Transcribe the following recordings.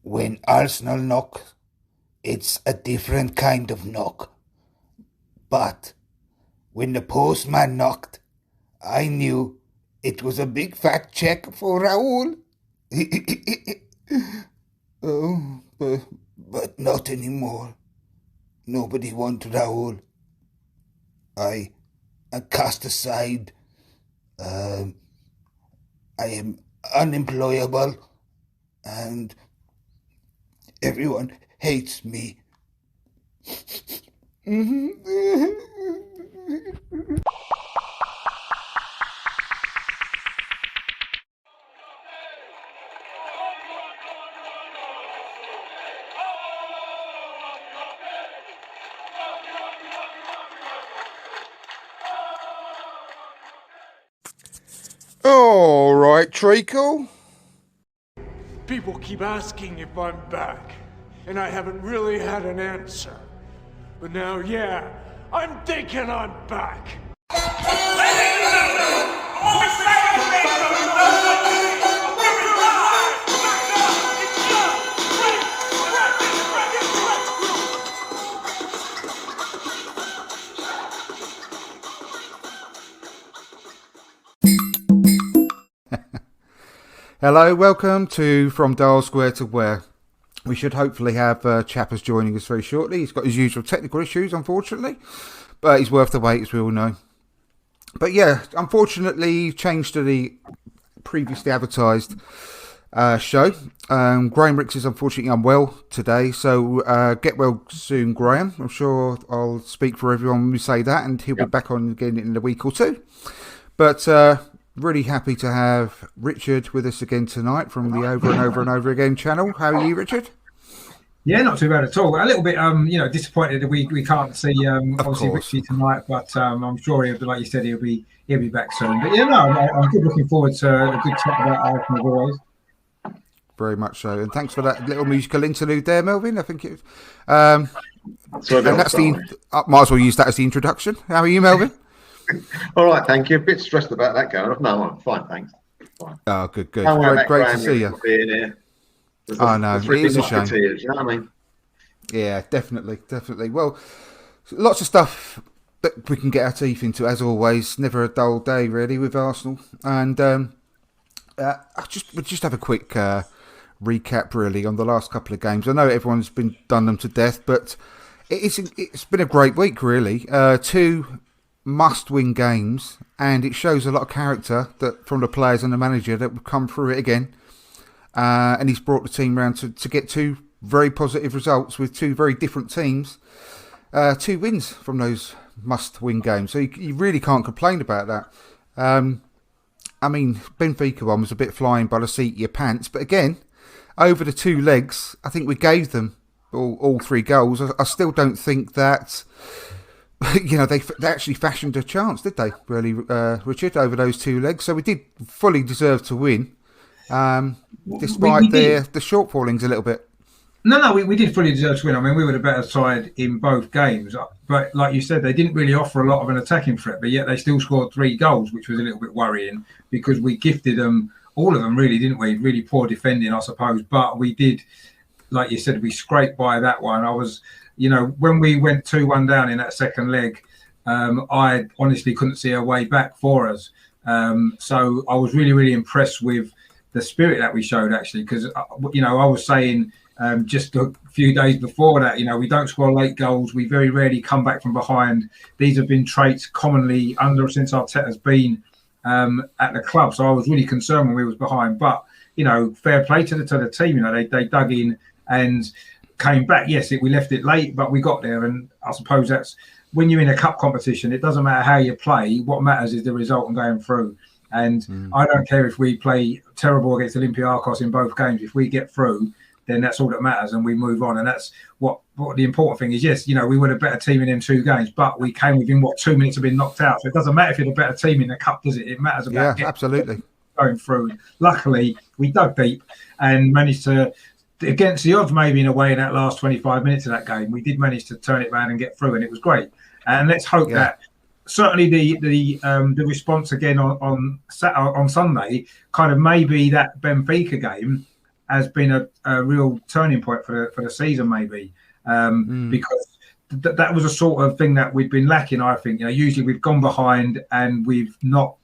When Arsenal knock, it's a different kind of knock. But when the postman knocked, I knew it was a big fat check for Raoul. Oh, but not anymore. Nobody wants Raoul. I cast aside. I am unemployable, and everyone hates me. All right, Treacle. People keep asking if I'm back, and I haven't really had an answer. But now, yeah, I'm thinking I'm back. Hello, welcome to From Dial Square to Where. We should hopefully have Chappers joining us very shortly. He's got his usual technical issues, unfortunately, but he's worth the wait, as we all know. But yeah, unfortunately, changed to the previously advertised show. Graham Ricks is unfortunately unwell today, so get well soon, Graham. I'm sure I'll speak for everyone when we say that, and he'll be back on again in a week or two. But really happy to have Richard with us again tonight from the Over and Over and Over Again channel. How are you, Richard? Yeah, not too bad at all. A little bit, disappointed that we can't see obviously Richie tonight, but I'm sure he'll be, like you said, he'll be back soon. But yeah, no, I'm good. Looking forward to a good chat about Arsenal as always. Very much so, and thanks for that little musical interlude there, Melvin. I think it. And that's might as well use that as the introduction. How are you, Melvin? All right, thank you. A bit stressed about that going off. No, I'm fine, thanks. Fine. Oh, good. Great to see you. I know, it is a shame. You know what I mean? Yeah, definitely. Well, lots of stuff that we can get our teeth into, as always. Never a dull day, really, with Arsenal. And we'll just have a quick recap, really, on the last couple of games. I know everyone's been done them to death, but it's been a great week, really. Two must-win games, and it shows a lot of character that from the players and the manager that will come through it again. And he's brought the team around to get two very positive results with two very different teams. Two wins from those must-win games, so you really can't complain about that. I mean, Benfica one was a bit flying by the seat of your pants, but again, over the two legs, I think we gave them all three goals. I still don't think that. They actually fashioned a chance, did they, really, Richard, over those two legs? So we did fully deserve to win, despite the shortfallings a little bit. No, we did fully deserve to win. I mean, we were the better side in both games. But like you said, they didn't really offer a lot of an attacking threat, but yet they still scored 3 goals, which was a little bit worrying because we gifted them, all of them really, didn't we? Really poor defending, I suppose. But we did, like you said, we scraped by that one. When we went 2-1 down in that second leg, I honestly couldn't see a way back for us. So I was really, really impressed with the spirit that we showed, actually, because, I was saying just a few days before that, we don't score late goals. We very rarely come back from behind. These have been traits commonly since Arteta's been at the club. So I was really concerned when we was behind. But, fair play to the team. They dug in and came back. Yes, we left it late, but we got there. And I suppose that's when you're in a cup competition, it doesn't matter how you play. What matters is the result and going through. And I don't care if we play terrible against Olympiacos in both games. If we get through, then that's all that matters, and we move on. And that's what the important thing is. Yes, we were the better team in them 2 games, but we came within 2 minutes of being knocked out. So it doesn't matter if you're the better team in the cup, does it? It matters about absolutely going through. Luckily, we dug deep and managed to, against the odds, maybe in a way, in that last 25 minutes of that game, we did manage to turn it around and get through, and it was great. And let's hope that certainly the response again on Sunday, kind of maybe that Benfica game has been a real turning point for the season, maybe, because that was a sort of thing that we'd been lacking. I think, usually we've gone behind and we've not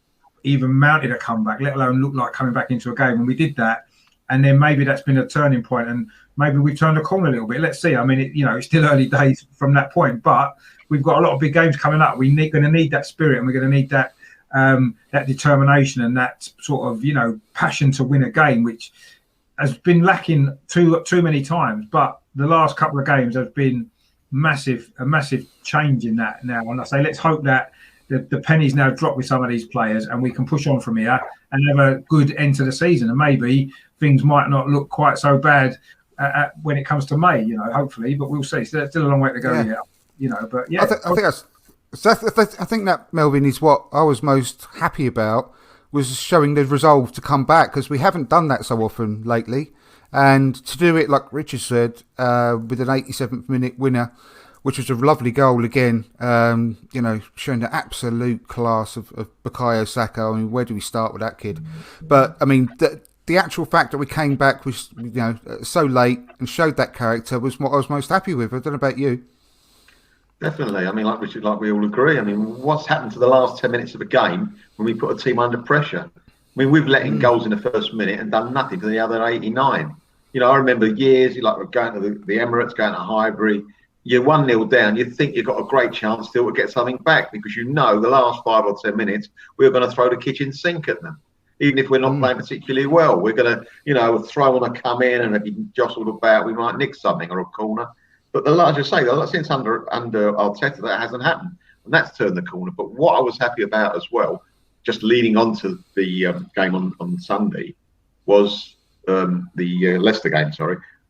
even mounted a comeback, let alone look like coming back into a game. And we did that, and then maybe that's been a turning point, and maybe we've turned the corner a little bit. Let's see. I mean, it's still early days from that point, but we've got a lot of big games coming up. We're going to need that spirit, and we're going to need that determination and that sort of passion to win a game, which has been lacking too many times. But the last couple of games have been a massive change in that now. And I say, let's hope that the pennies now drop with some of these players, and we can push on from here and have a good end to the season. And maybe things might not look quite so bad when it comes to May, hopefully, but we'll see. So there's still a long way to go yet, but yeah. I think that, Melvin, is what I was most happy about, was showing the resolve to come back, because we haven't done that so often lately. And to do it, like Richard said, with an 87th minute winner, which was a lovely goal again, showing the absolute class of Bukayo Saka. I mean, where do we start with that kid? But, I mean, the actual fact that we came back was, so late and showed that character was what I was most happy with. I don't know about you. Definitely. I mean, like Richard, like we all agree. I mean, what's happened to the last 10 minutes of a game when we put a team under pressure? I mean, we've let in goals in the first minute and done nothing for the other 89. I remember years, like we're going to the Emirates, going to Highbury, you're 1-0 down, you think you've got a great chance still to get something back, because the last 5 or 10 minutes, we're going to throw the kitchen sink at them. Even if we're not playing particularly well, we're going to, throw on a come in, and if you can jostle about, we might nick something or a corner. But like I say, since under Arteta, that hasn't happened, and that's turned the corner. But what I was happy about as well, just leading on to the game on Sunday, was the Leicester game.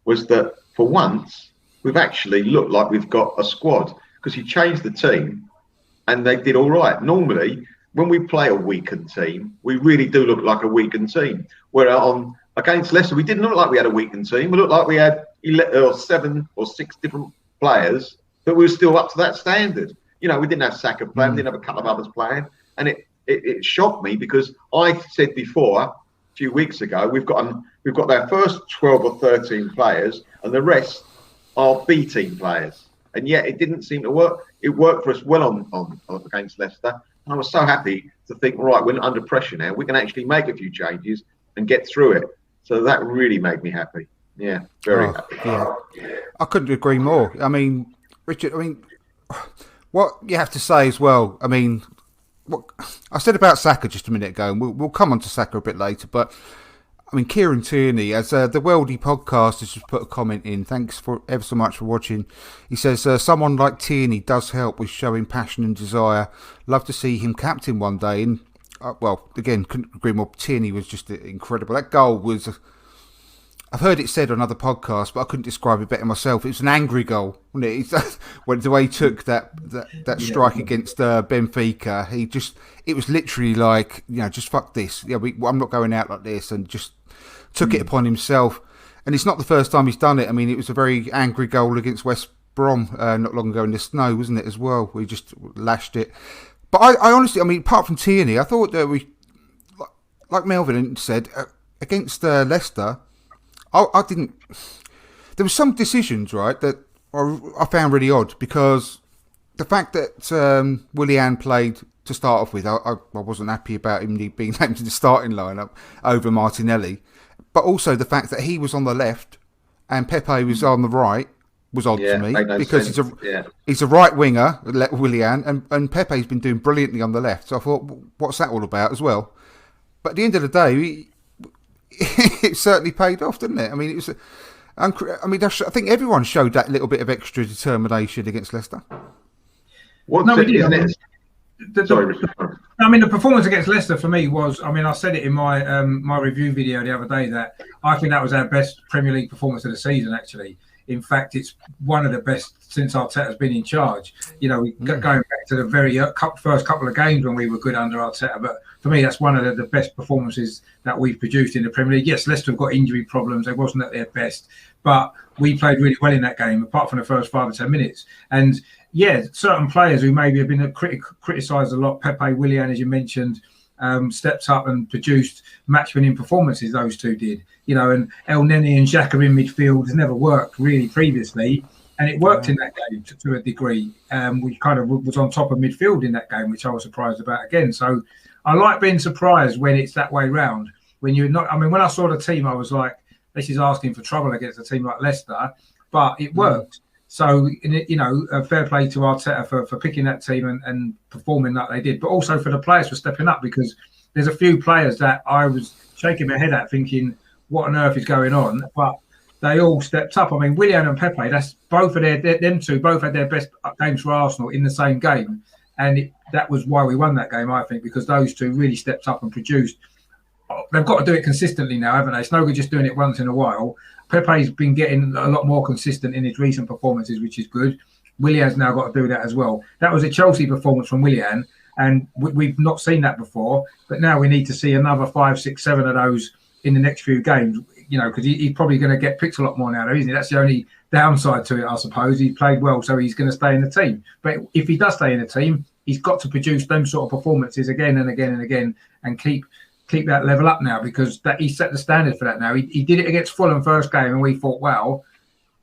Was that for once we've actually looked like we've got a squad, because he changed the team, and they did all right. Normally, when we play a weakened team, we really do look like a weakened team. Where against Leicester, we didn't look like we had a weakened team. We looked like we had 7 or 6 different players, but we were still up to that standard. We didn't have Saka playing, we didn't have a couple of others playing, and it shocked me, because I said before, a few weeks ago, we've got our first 12 or 13 players, and the rest are B team players, and yet it didn't seem to work. It worked for us well on against Leicester. And I was so happy to think, right, we're under pressure now. We can actually make a few changes and get through it. So that really made me happy. Yeah, very happy. Yeah. I couldn't agree more. I mean, Richard, what you have to say as well, what I said about Saka just a minute ago, and we'll come on to Saka a bit later, but Kieran Tierney, as the Worldy podcast has just put a comment in. Thanks for ever so much for watching. He says, someone like Tierney does help with showing passion and desire. Love to see him captain one day. And, again, couldn't agree more. Tierney was just incredible. That goal was, I've heard it said on other podcasts, but I couldn't describe it better myself. It was an angry goal, wasn't it? When the way he took that strike against Benfica, it was literally like, just fuck this. I'm not going out like this, and just took it upon himself. And it's not the first time he's done it. It was a very angry goal against West Brom not long ago in the snow, wasn't it, as well? We just lashed it. But I honestly, apart from Tierney, I thought that we, like Melvin said, against Leicester, I didn't. There were some decisions, right, that I found really odd, because the fact that Willian played to start off with, I wasn't happy about him being named to the starting lineup over Martinelli. But also the fact that he was on the left and Pepe was on the right was odd to me, because he's a right winger, Willian, and Pepe's been doing brilliantly on the left. So I thought, what's that all about as well? But at the end of the day, it certainly paid off, didn't it? It was. I think everyone showed that little bit of extra determination against Leicester. We did. The performance against Leicester for me was, I said it in my my review video the other day, that I think that was our best Premier League performance of the season, actually. In fact, it's one of the best since Arteta's been in charge. Going back to the very first couple of games when we were good under Arteta, but for me, that's one of the best performances that we've produced in the Premier League. Yes, Leicester have got injury problems. They wasn't at their best, but we played really well in that game, apart from the first 5 or 10 minutes. And yeah, certain players who maybe have been criticised a lot, Pepe, Willian, as you mentioned, stepped up and produced match-winning performances. Those two did, and El Neni and Xhaka in midfield has never worked really previously, and it worked in that game to a degree. We kind of was on top of midfield in that game, which I was surprised about again. So I like being surprised when it's that way round. When you're not, when I saw the team, I was like, this is asking for trouble against a team like Leicester, but it worked. So, fair play to Arteta for picking that team and performing like they did, but also for the players for stepping up, because there's a few players that I was shaking my head at thinking, what on earth is going on? But they all stepped up. Willian and Pepe, that's both of them two both had their best games for Arsenal in the same game. And that was why we won that game, I think, because those two really stepped up and produced. They've got to do it consistently now, haven't they? It's no good just doing it once in a while. Pepe's been getting a lot more consistent in his recent performances, which is good. Willian's now got to do that as well. That was a Chelsea performance from Willian, and we've not seen that before. But now we need to see another 5, 6, 7 of those in the next few games, because he's probably going to get picked a lot more now, isn't he? That's the only downside to it, I suppose. He played well, so he's going to stay in the team. But if he does stay in the team, he's got to produce them sort of performances again and again and again, and keep that level up now, because he set the standard for that now. He did it against Fulham first game, and we thought, wow,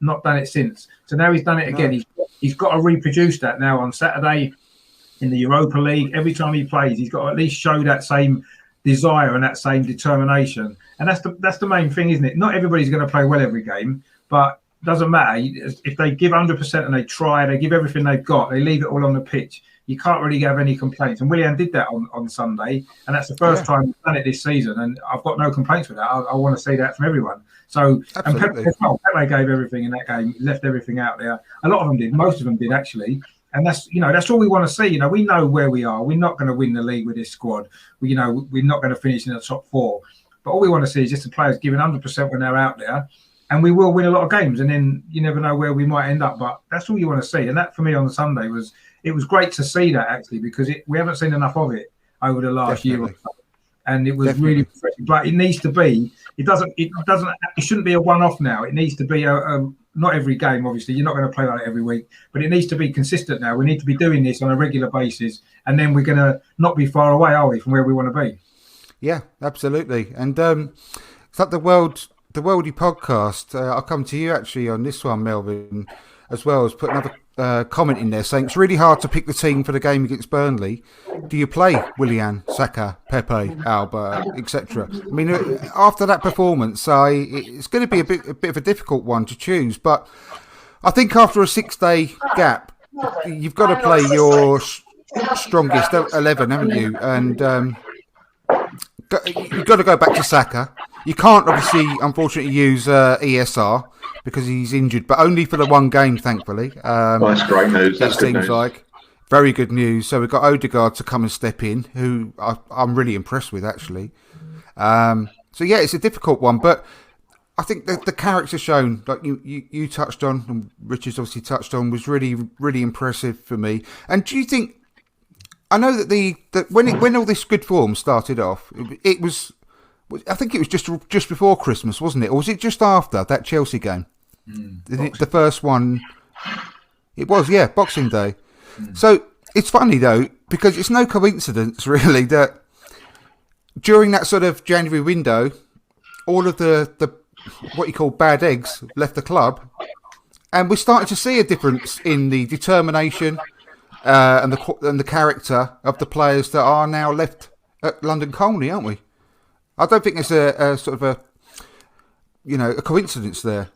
not done it since. So now he's done it again. He's got to reproduce that now on Saturday in the Europa League. Every time he plays, he's got to at least show that same desire and that same determination. And that's the main thing, isn't it? Not everybody's going to play well every game, but it doesn't matter. If they give 100% and they try, they give everything they've got, they leave it all on the pitch, you can't really have any complaints. And Willian did that on Sunday, and that's the first time we've done it this season, and I've got no complaints with that. I want to see that from everyone. So, absolutely. And Pepe gave everything in that game, left everything out there. A lot of them did, most of them did actually. And that's all we want to see. We know where we are. We're not going to win the league with this squad. We're not going to finish in the top 4. But all we want to see is just the players giving 100% when they're out there, and we will win a lot of games. And then you never know where we might end up. But that's all you want to see. And that for me on Sunday was great to see that, actually, because we haven't seen enough of it over the last year or so. And it was really refreshing. But it needs to be. It shouldn't be a one-off now. It needs to be not every game, obviously. You're not going to play like it every week, but it needs to be consistent now. We need to be doing this on a regular basis, and then we're going to not be far away, are we, from where we want to be? Yeah, absolutely. And it's like the Worldy podcast. I'll come to you actually on this one, Melvin, as well as put another comment in there saying it's really hard to pick the team for the game against Burnley. Do you play Willian, Saka, Pepe, Alba, etc.? After that performance, it's going to be a bit of a difficult one to choose. But I think after a 6-day gap, you've got to play your strongest 11, haven't you? And you've got to go back to Saka. You can't obviously, unfortunately, use ESR because he's injured, but only for the one game, thankfully. That's great news. That's good news. Like very good news. So we've got Odegaard to come and step in, who I'm really impressed with, actually. So yeah, it's a difficult one, but I think the character shown, like you touched on, and Richard's obviously touched on, was really, really impressive for me. And do you think? I know that when all this good form started off, it was. I think it was just before Christmas, wasn't it? Or was it just after that Chelsea game? The first one. It was, yeah, Boxing Day. So it's funny though, because it's no coincidence really that during that sort of January window, all of the what you call bad eggs left the club, and we're starting to see a difference in the determination and the character of the players that are now left at London Colney, aren't we? I don't think there's a sort of a coincidence there.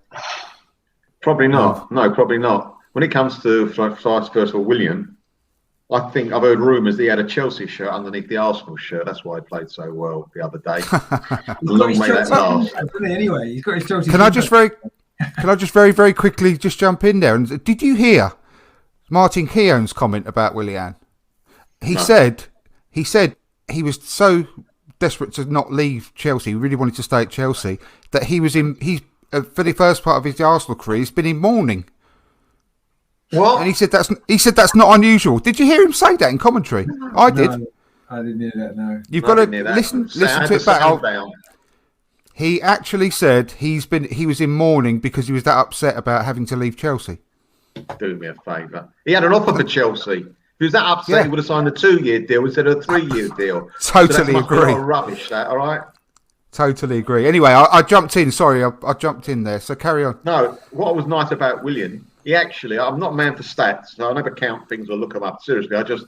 Probably not. No, probably not. When it comes to first of all, Willian, I think I've heard rumours that he had a Chelsea shirt underneath the Arsenal shirt. That's why he played so well the other day. Long may that last. Anyway, he's got his Chelsea. Can I just very, very quickly just jump in there? And did you hear Martin Keown's comment about Willian? He said he was so desperate to not leave Chelsea, he really wanted to stay at Chelsea, that he for the first part of his Arsenal career, he's been in mourning. What? And he said that's not unusual. Did you hear him say that in commentary? I did. No, I didn't hear that. No. You've got to listen to it back. He actually said he was in mourning because he was that upset about having to leave Chelsea. Do me a favour. He had an offer for Chelsea. If he was that upset, he would have signed a 2-year deal instead of a 3-year deal. Totally agree. A lot of rubbish, that, all right? Totally agree. Anyway, I jumped in. Sorry, I jumped in there. So carry on. No, what was nice about Willian, he actually, I'm not a man for stats, so I never count things or look them up. Seriously, I just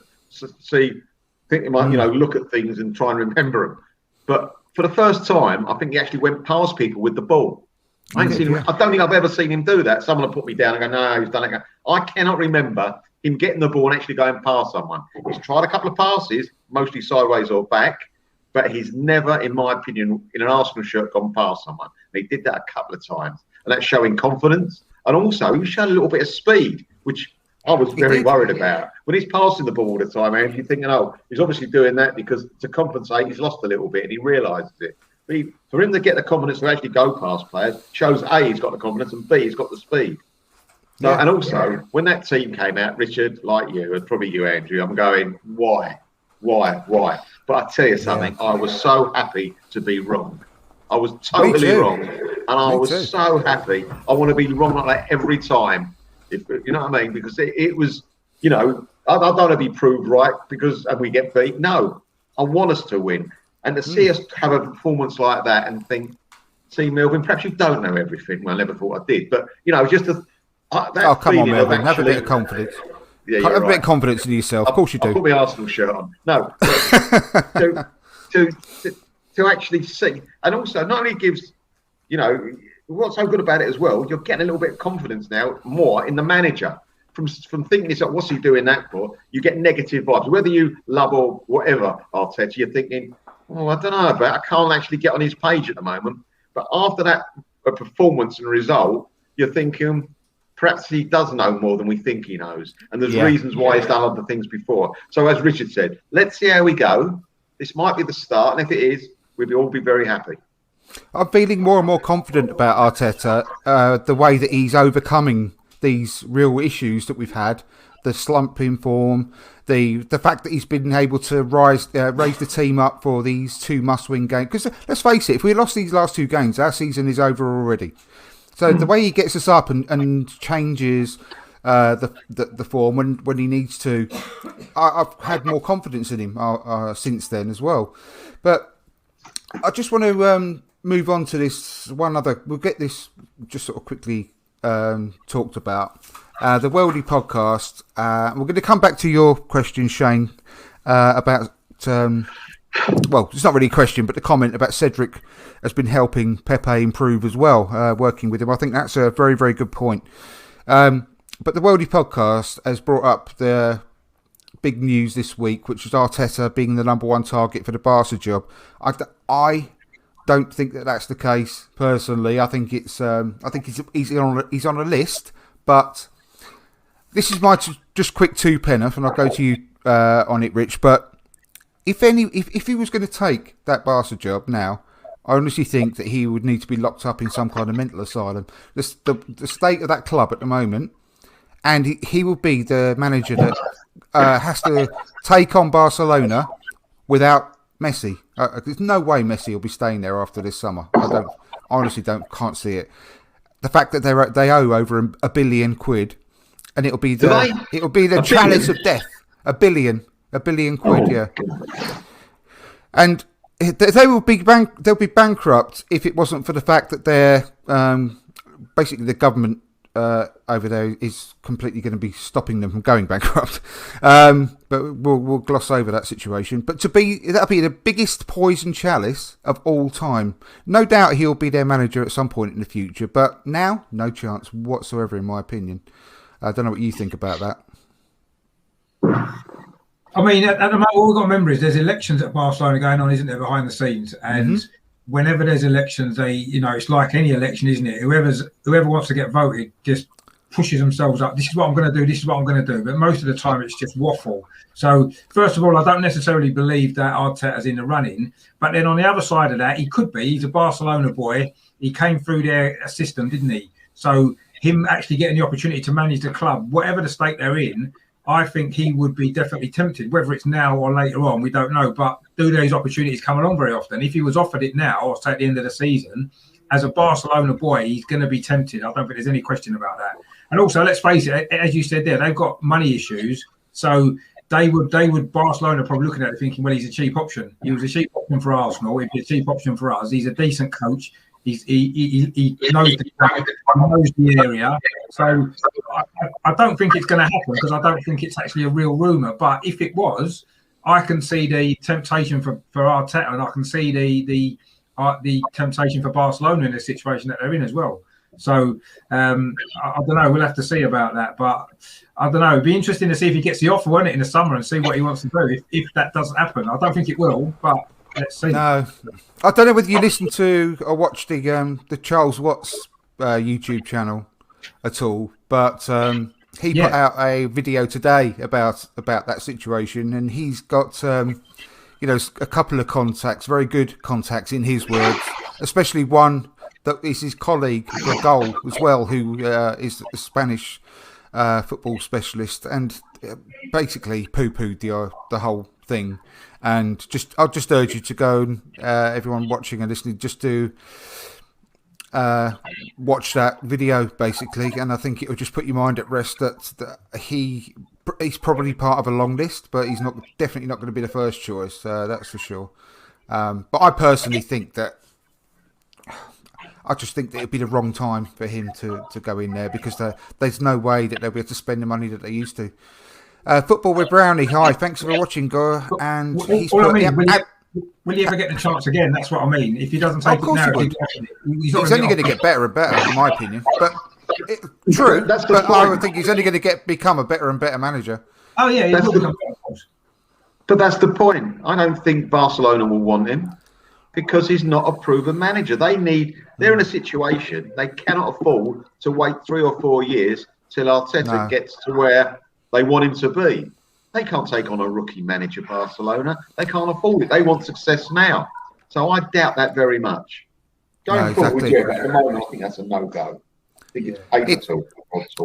think you might, look at things and try and remember them. But for the first time, I think he actually went past people with the ball. I don't think I've ever seen him do that. Someone will put me down and go, no, he's done it. I cannot remember him getting the ball and actually going past someone. He's tried a couple of passes, mostly sideways or back, but he's never, in my opinion, in an Arsenal shirt, gone past someone. And he did that a couple of times. And that's showing confidence. And also, he showed a little bit of speed, which I was very worried about. When he's passing the ball all the time, you're thinking, he's obviously doing that because to compensate, he's lost a little bit and he realises it. But for him to get the confidence to actually go past players shows A, he's got the confidence, and B, he's got the speed. So, and also, when that team came out, Richard, like you, and probably you, Andrew, I'm going, why? But I tell you something, I was so happy to be wrong. I was totally wrong, and I was so happy. I want to be wrong like that every time. If you know what I mean? Because it was, I don't want to be proved right and we get beat. No, I want us to win, and to see us have a performance like that and think, see, Melvin, perhaps you don't know everything. Well, I never thought I did, but just that come on, Melvin, have a bit of confidence. Yeah, have a bit of confidence in yourself. Of course you do. I'll put my Arsenal shirt on. No, to actually see, and also not only gives, what's so good about it as well, you're getting a little bit of confidence now more in the manager. From thinking it's like, what's he doing that for? You get negative vibes. Whether you love or whatever Arteta, you're thinking, I don't know, but I can't actually get on his page at the moment. But after that performance and result, you're thinking, perhaps he does know more than we think he knows. And there's reasons why he's done other things before. So as Richard said, let's see how we go. This might be the start. And if it is, we'll all be very happy. I'm feeling more and more confident about Arteta, the way that he's overcoming these real issues that we've had, the slump in form, the fact that he's been able to raise the team up for these 2 must-win games. Because let's face it, if we lost these last 2 games, our season is over already. So the way he gets us up and changes the form when he needs to, I've had more confidence in him since then as well. But I just want to move on to this one other. We'll get this just sort of quickly talked about. The Worldy podcast. We're going to come back to your question, Shane, about. Well, it's not really a question, but the comment about Cedric has been helping Pepe improve as well, working with him. I think that's a very, very good point. But the Worldy podcast has brought up the big news this week, which was Arteta being the number 1 target for the Barca job. I don't think that that's the case personally. I think it's he's on a list, but this is my just quick 2-penner, and I'll go to you on it, Rich. But if he was going to take that Barca job now, I honestly think that he would need to be locked up in some kind of mental asylum. The state of that club at the moment, and he will be the manager that has to take on Barcelona without Messi. There's no way Messi will be staying there after this summer. I honestly can't see it. The fact that they owe over £1 billion, and it'll be the chalice of death. £1 billion quid, yeah. And they'll be bankrupt if it wasn't for the fact that they're basically the government over there is completely going to be stopping them from going bankrupt. But we'll gloss over that situation. But that'll be the biggest poison chalice of all time. No doubt he'll be their manager at some point in the future, but now no chance whatsoever, in my opinion. I don't know what you think about that. I mean, at the moment, all we've got to remember is there's elections at Barcelona going on, isn't there, behind the scenes? And whenever there's elections, it's like any election, isn't it? Whoever wants to get voted just pushes themselves up. This is what I'm going to do. This is what I'm going to do. But most of the time, it's just waffle. So, first of all, I don't necessarily believe that Arteta's in the running. But then on the other side of that, he could be. He's a Barcelona boy. He came through their system, didn't he? So, him actually getting the opportunity to manage the club, whatever the state they're in, I think he would be definitely tempted. Whether it's now or later on, we don't know. But do those opportunities come along very often? If he was offered it now, or say at the end of the season, as a Barcelona boy, he's going to be tempted. I don't think there's any question about that. And also, let's face it, as you said there, they've got money issues. So they would Barcelona probably looking at it thinking, well, he's a cheap option. He was a cheap option for Arsenal. He'd be a cheap option for us. He's a decent coach. He knows the area. So I don't think it's going to happen because I don't think it's actually a real rumour. But if it was, I can see the temptation for Arteta, and I can see the temptation for Barcelona in the situation that they're in as well. So I don't know. We'll have to see about that. But I don't know. It'd be interesting to see if he gets the offer, won't it, in the summer, and see what he wants to do. If that doesn't happen, I don't think it will. But let's see. No, I don't know whether you listened to or watched the Charles Watts YouTube channel at all, but he put out a video today about that situation, and he's got a couple of contacts, very good contacts in his words, especially one that is his colleague for goal as well, who is a Spanish football specialist, and basically poo-pooed the whole thing. And I'll just urge you to go, and everyone watching and listening, just to watch that video, basically. And I think it will just put your mind at rest that he's probably part of a long list, but he's definitely not going to be the first choice. That's for sure. But I personally think that it'd be the wrong time for him to go in there, because there's no way that they'll be able to spend the money that they used to. Football with Brownie, hi, thanks for watching, Go. And he's will he ever get the chance again? That's what I mean. If he doesn't take it now, he's only going to get better and better, in my opinion. But true, but I would think he's only going to become a better and better manager. Oh yeah, but that's the point. I don't think Barcelona will want him because he's not a proven manager. They're in a situation they cannot afford to wait 3 or 4 years till Arteta gets to where they want him to be. They can't take on a rookie manager, Barcelona. They can't afford it. They want success now. So I doubt that very much. Going forward, at the moment, I think that's a no-go. I think it's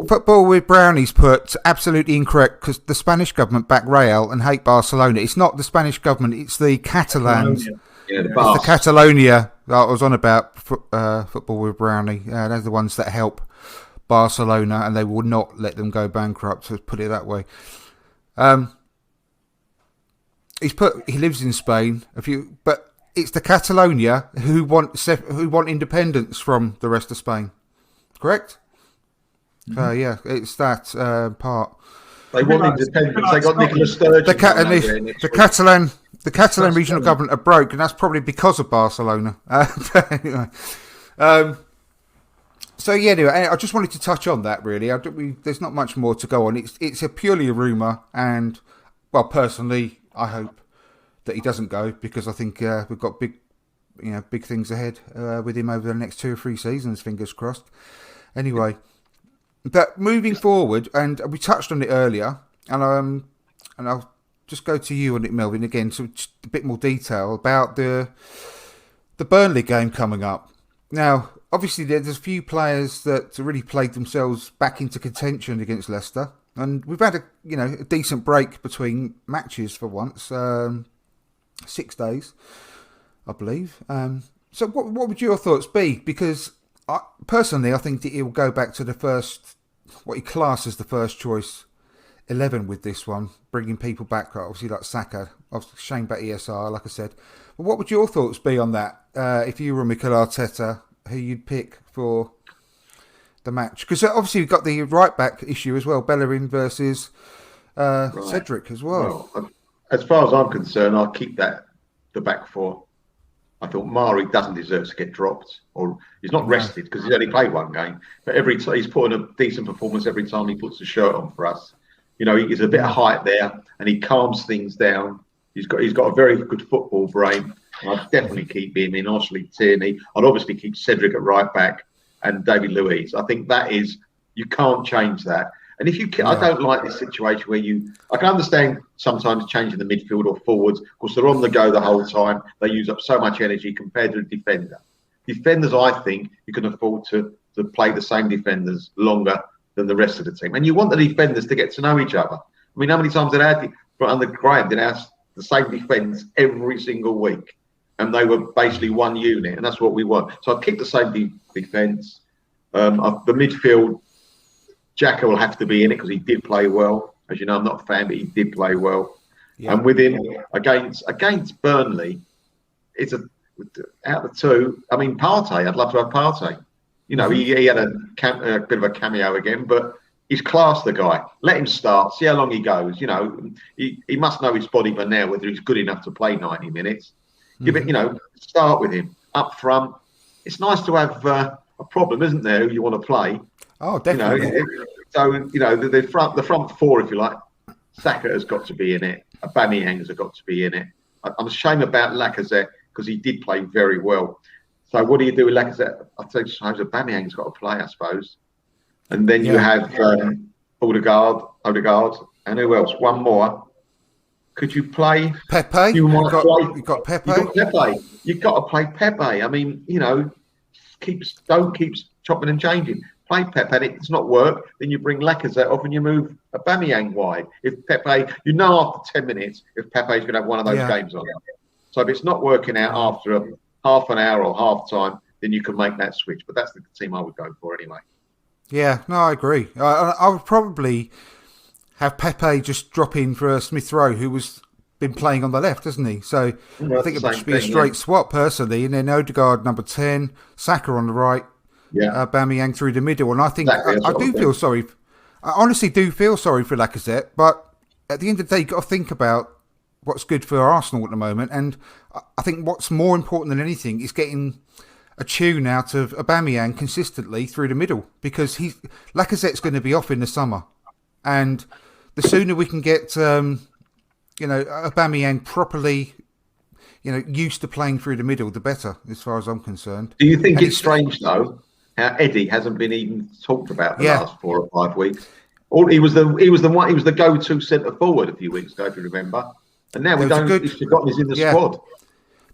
Football with Brownies put absolutely incorrect, because the Spanish government back Real and hate Barcelona. It's not the Spanish government, it's the Catalans. Yeah, it's the Catalonia that I was on about. Football with Brownie. They're the ones that help Barcelona, and they will not let them go bankrupt, to put it that way. He lives in Spain. But it's the Catalonia who want independence from the rest of Spain. Correct? Mm-hmm. It's that part. They want independence. They got Nicola Sturgeon. The Catalan regional government are broke, and that's probably because of Barcelona. Anyway. Anyway, I just wanted to touch on that, really. There's not much more to go on. It's purely a rumour, and, well, personally, I hope that he doesn't go, because I think we've got big things ahead with him over the next 2 or 3 seasons, fingers crossed. Anyway, but moving forward, and we touched on it earlier, and I'll just go to you on it, Melvin, again, so just a bit more detail about the Burnley game coming up. Now, obviously, there's a few players that really played themselves back into contention against Leicester, and we've had a decent break between matches for once, 6 days, I believe. So, what would your thoughts be? Because personally, I think that he will go back to what he classes the first choice 11 with this one, bringing people back, obviously like Saka, Shane back ESR, like I said. But what would your thoughts be on that? If you were Mikel Arteta, who you'd pick for the match? Because obviously we've got the right back issue as well, Bellerin versus Cedric as well. As far as I'm concerned, I'll keep the back four. I thought Mari doesn't deserve to get dropped, or he's not rested because he's only played 1 game. But he's putting a decent performance every time he puts a shirt on for us. He's a bit of height there, and he calms things down. He's got a very good football brain. I'd definitely keep him in. Obviously, Tierney. I'd obviously keep Cedric at right back and David Luiz. I think you can't change that. And I don't like this situation where I can understand sometimes changing the midfield or forwards because they're on the go the whole time. They use up so much energy compared to a defender. Defenders, I think, you can afford to play the same defenders longer than the rest of the team. And you want the defenders to get to know each other. I mean, how many times under Graham did have the same defence every single week? And they were basically one unit, and that's what we want. So I'd keep the same defence. The midfield, Xhaka will have to be in it because he did play well. As you know, I'm not a fan, but he did play well. Yeah. And with him against Burnley, it's out of the two. I mean, Partey, I'd love to have Partey. You know, he had a bit of a cameo again, but he's classed, the guy. Let him start, see how long he goes. You know, he must know his body by now, whether he's good enough to play 90 minutes. Give it, you know, start with him up front. It's nice to have a problem, isn't there, who you want to play? Oh, definitely. You know, so, you know, the front four, if you like, Saka has got to be in it. Aubameyang's has got to be in it. I'm ashamed about Lacazette because he did play very well. So what do you do with Lacazette? I suppose Aubameyang's got to play, I suppose. And then you have Odegaard, and who else? One more. Could you play Pepe? You've got Pepe. You've got to play Pepe. I mean, you know, don't keep chopping and changing. Play Pepe, and if it's not work, then you bring Lacazette off and you move Aubameyang wide. If Pepe, you know, after 10 minutes, if Pepe's going to have one of those games on. So if it's not working out after half an hour or half time, then you can make that switch. But that's the team I would go for anyway. Yeah, no, I agree. I would probably have Pepe just drop in for Smith Rowe, who was been playing on the left, hasn't he? So I think it would be a straight swap personally, and then Odegaard number 10, Saka on the right, Aubameyang through the middle. And I think I do feel sorry. I honestly do feel sorry for Lacazette, but at the end of the day, you've got to think about what's good for Arsenal at the moment. And I think what's more important than anything is getting a tune out of Aubameyang consistently through the middle, because Lacazette's going to be off in the summer, and the sooner we can get Aubameyang properly, used to playing through the middle, the better, as far as I'm concerned. Do you think it's strange though how Eddie hasn't been even talked about the last 4 or 5 weeks? He was the go-to centre forward a few weeks ago, if you remember, and now he's forgotten he's in the squad.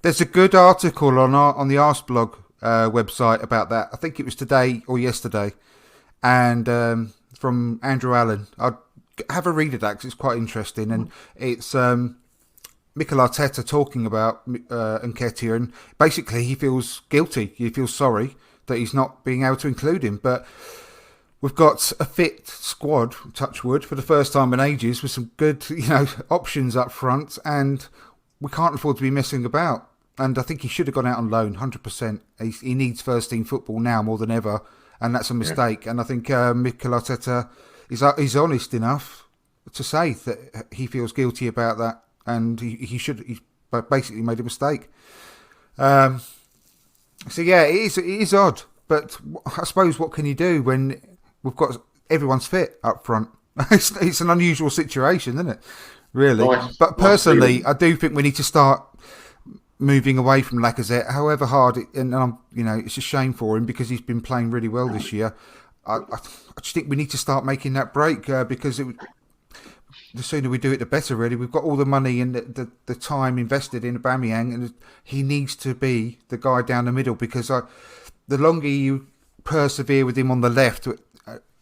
There's a good article on the Arseblog website about that. I think it was today or yesterday, and from Andrew Allen. I'd have a read of that because it's quite interesting, and it's Mikel Arteta talking about Nketiah, and basically he feels guilty. He feels sorry that he's not being able to include him, but we've got a fit squad, touch wood, for the first time in ages, with some good options up front, and we can't afford to be messing about. And I think he should have gone out on loan, 100%. He needs first-team football now more than ever, and that's a mistake. And I think Mikel Arteta is honest enough to say that he feels guilty about that, and he basically made a mistake. So yeah, it is odd, but I suppose what can you do when we've got everyone's fit up front? It's an unusual situation, isn't it? Really, but personally, I do think we need to start moving away from Lacazette, however hard it's a shame for him because he's been playing really well this year. I just think we need to start making that break because the sooner we do it, the better, really. We've got all the money and the time invested in Aubameyang, and he needs to be the guy down the middle, because the longer you persevere with him on the left,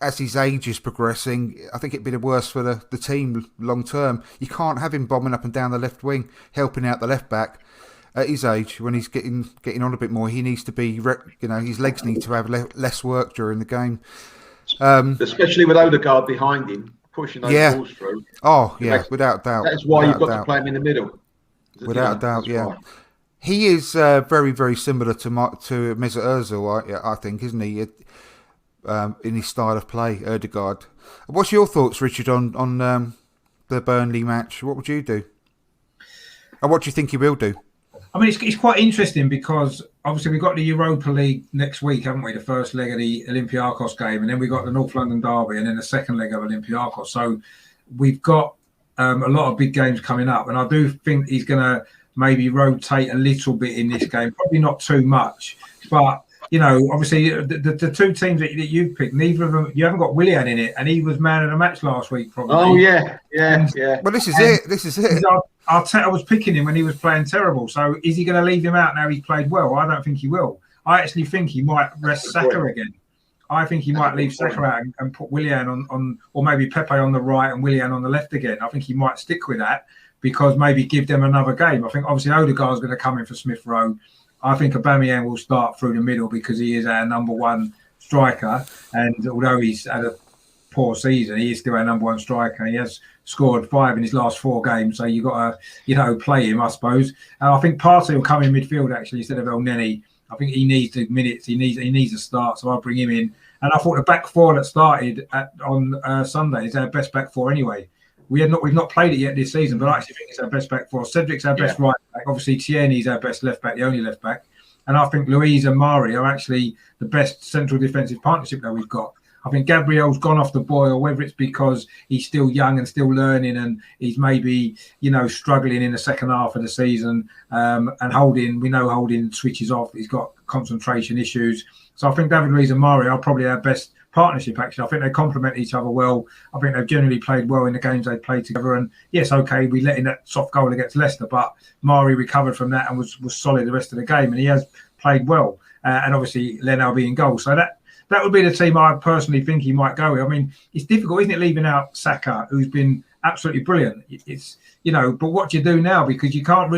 as his age is progressing, I think it'd be the worse for the team long term. You can't have him bombing up and down the left wing, helping out the left back. At his age, when he's getting on a bit more, he needs to be, his legs need to have less work during the game. Especially with Odegaard behind him, pushing those balls through. Oh, yeah, without doubt. That's why you've got to play him in the middle. Without doubt, yeah. Right. He is very, very similar to Mesut Ozil, I think, isn't he? In his style of play, Odegaard. What's your thoughts, Richard, on the Burnley match? What would you do? And what do you think he will do? I mean, it's quite interesting because obviously we've got the Europa League next week, haven't we? The first leg of the Olympiacos game, and then we've got the North London derby, and then the second leg of Olympiacos. So we've got a lot of big games coming up, and I do think he's going to maybe rotate a little bit in this game, probably not too much, but obviously the two teams that you've picked, neither of them, you haven't got Willian in it, and he was man of the match last week, probably. Oh yeah. Well, this is it. Arteta was picking him when he was playing terrible. So is he going to leave him out now he's played well? I don't think he will. I actually think he might rest Saka again. I think he might leave Saka out and put Willian on, or maybe Pepe on the right and Willian on the left again. I think he might stick with that because maybe give them another game. I think obviously Odegaard's going to come in for Smith Rowe. I think Aubameyang will start through the middle because he is our number one striker. And although he's had a poor season, he is still our number one striker. He has scored 5 in his last 4 games, so you got to, play him, I suppose. And I think Partey will come in midfield actually instead of El Neni. I think he needs the minutes. He needs a start, so I'll bring him in. And I thought the back four that started on Sunday is our best back four anyway. We've not played it yet this season, but I actually think it's our best back four. Cedric's our best right back. Obviously, Tierney's our best left back, the only left back. And I think Luiz and Mari are actually the best central defensive partnership that we've got. I think Gabriel's gone off the boil, whether it's because he's still young and still learning and he's maybe, struggling in the second half of the season. And Holding switches off. He's got concentration issues. So I think David Luiz and Mari are probably our best partnership, actually. I think they complement each other well. I think they've generally played well in the games they've played together. And yes, okay, we let in that soft goal against Leicester, but Mari recovered from that and was solid the rest of the game. And he has played well. And obviously, Leno being goal. So that would be the team I personally think he might go with. I mean, it's difficult, isn't it, leaving out Saka, who's been absolutely brilliant. It's but what do you do now? Because you can't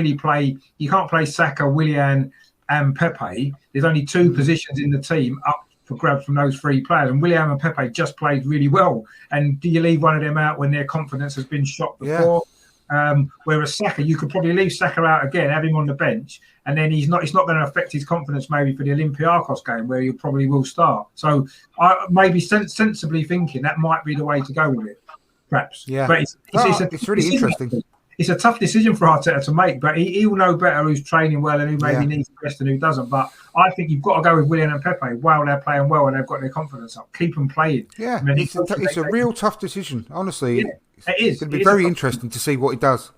play Saka, Willian, and Pepe. There's only 2 positions in the team up for grabs from those 3 players, and Willian and Pepe just played really well. And do you leave one of them out when their confidence has been shot before? Yeah. Whereas Saka, you could probably leave Saka out again, have him on the bench, and then it's not going to affect his confidence maybe for the Olympiacos game where he probably will start. So I maybe sensibly thinking that might be the way to go with it, perhaps. Yeah, but it's really interesting. It's a tough decision for Arteta to make, but he will know better who's training well and who maybe needs the rest and who doesn't. But I think you've got to go with Willian and Pepe while they're playing well and they've got their confidence up. Keep them playing. Yeah, it's a real tough decision, honestly. Yeah, it is. It's going to be very interesting to see what he does.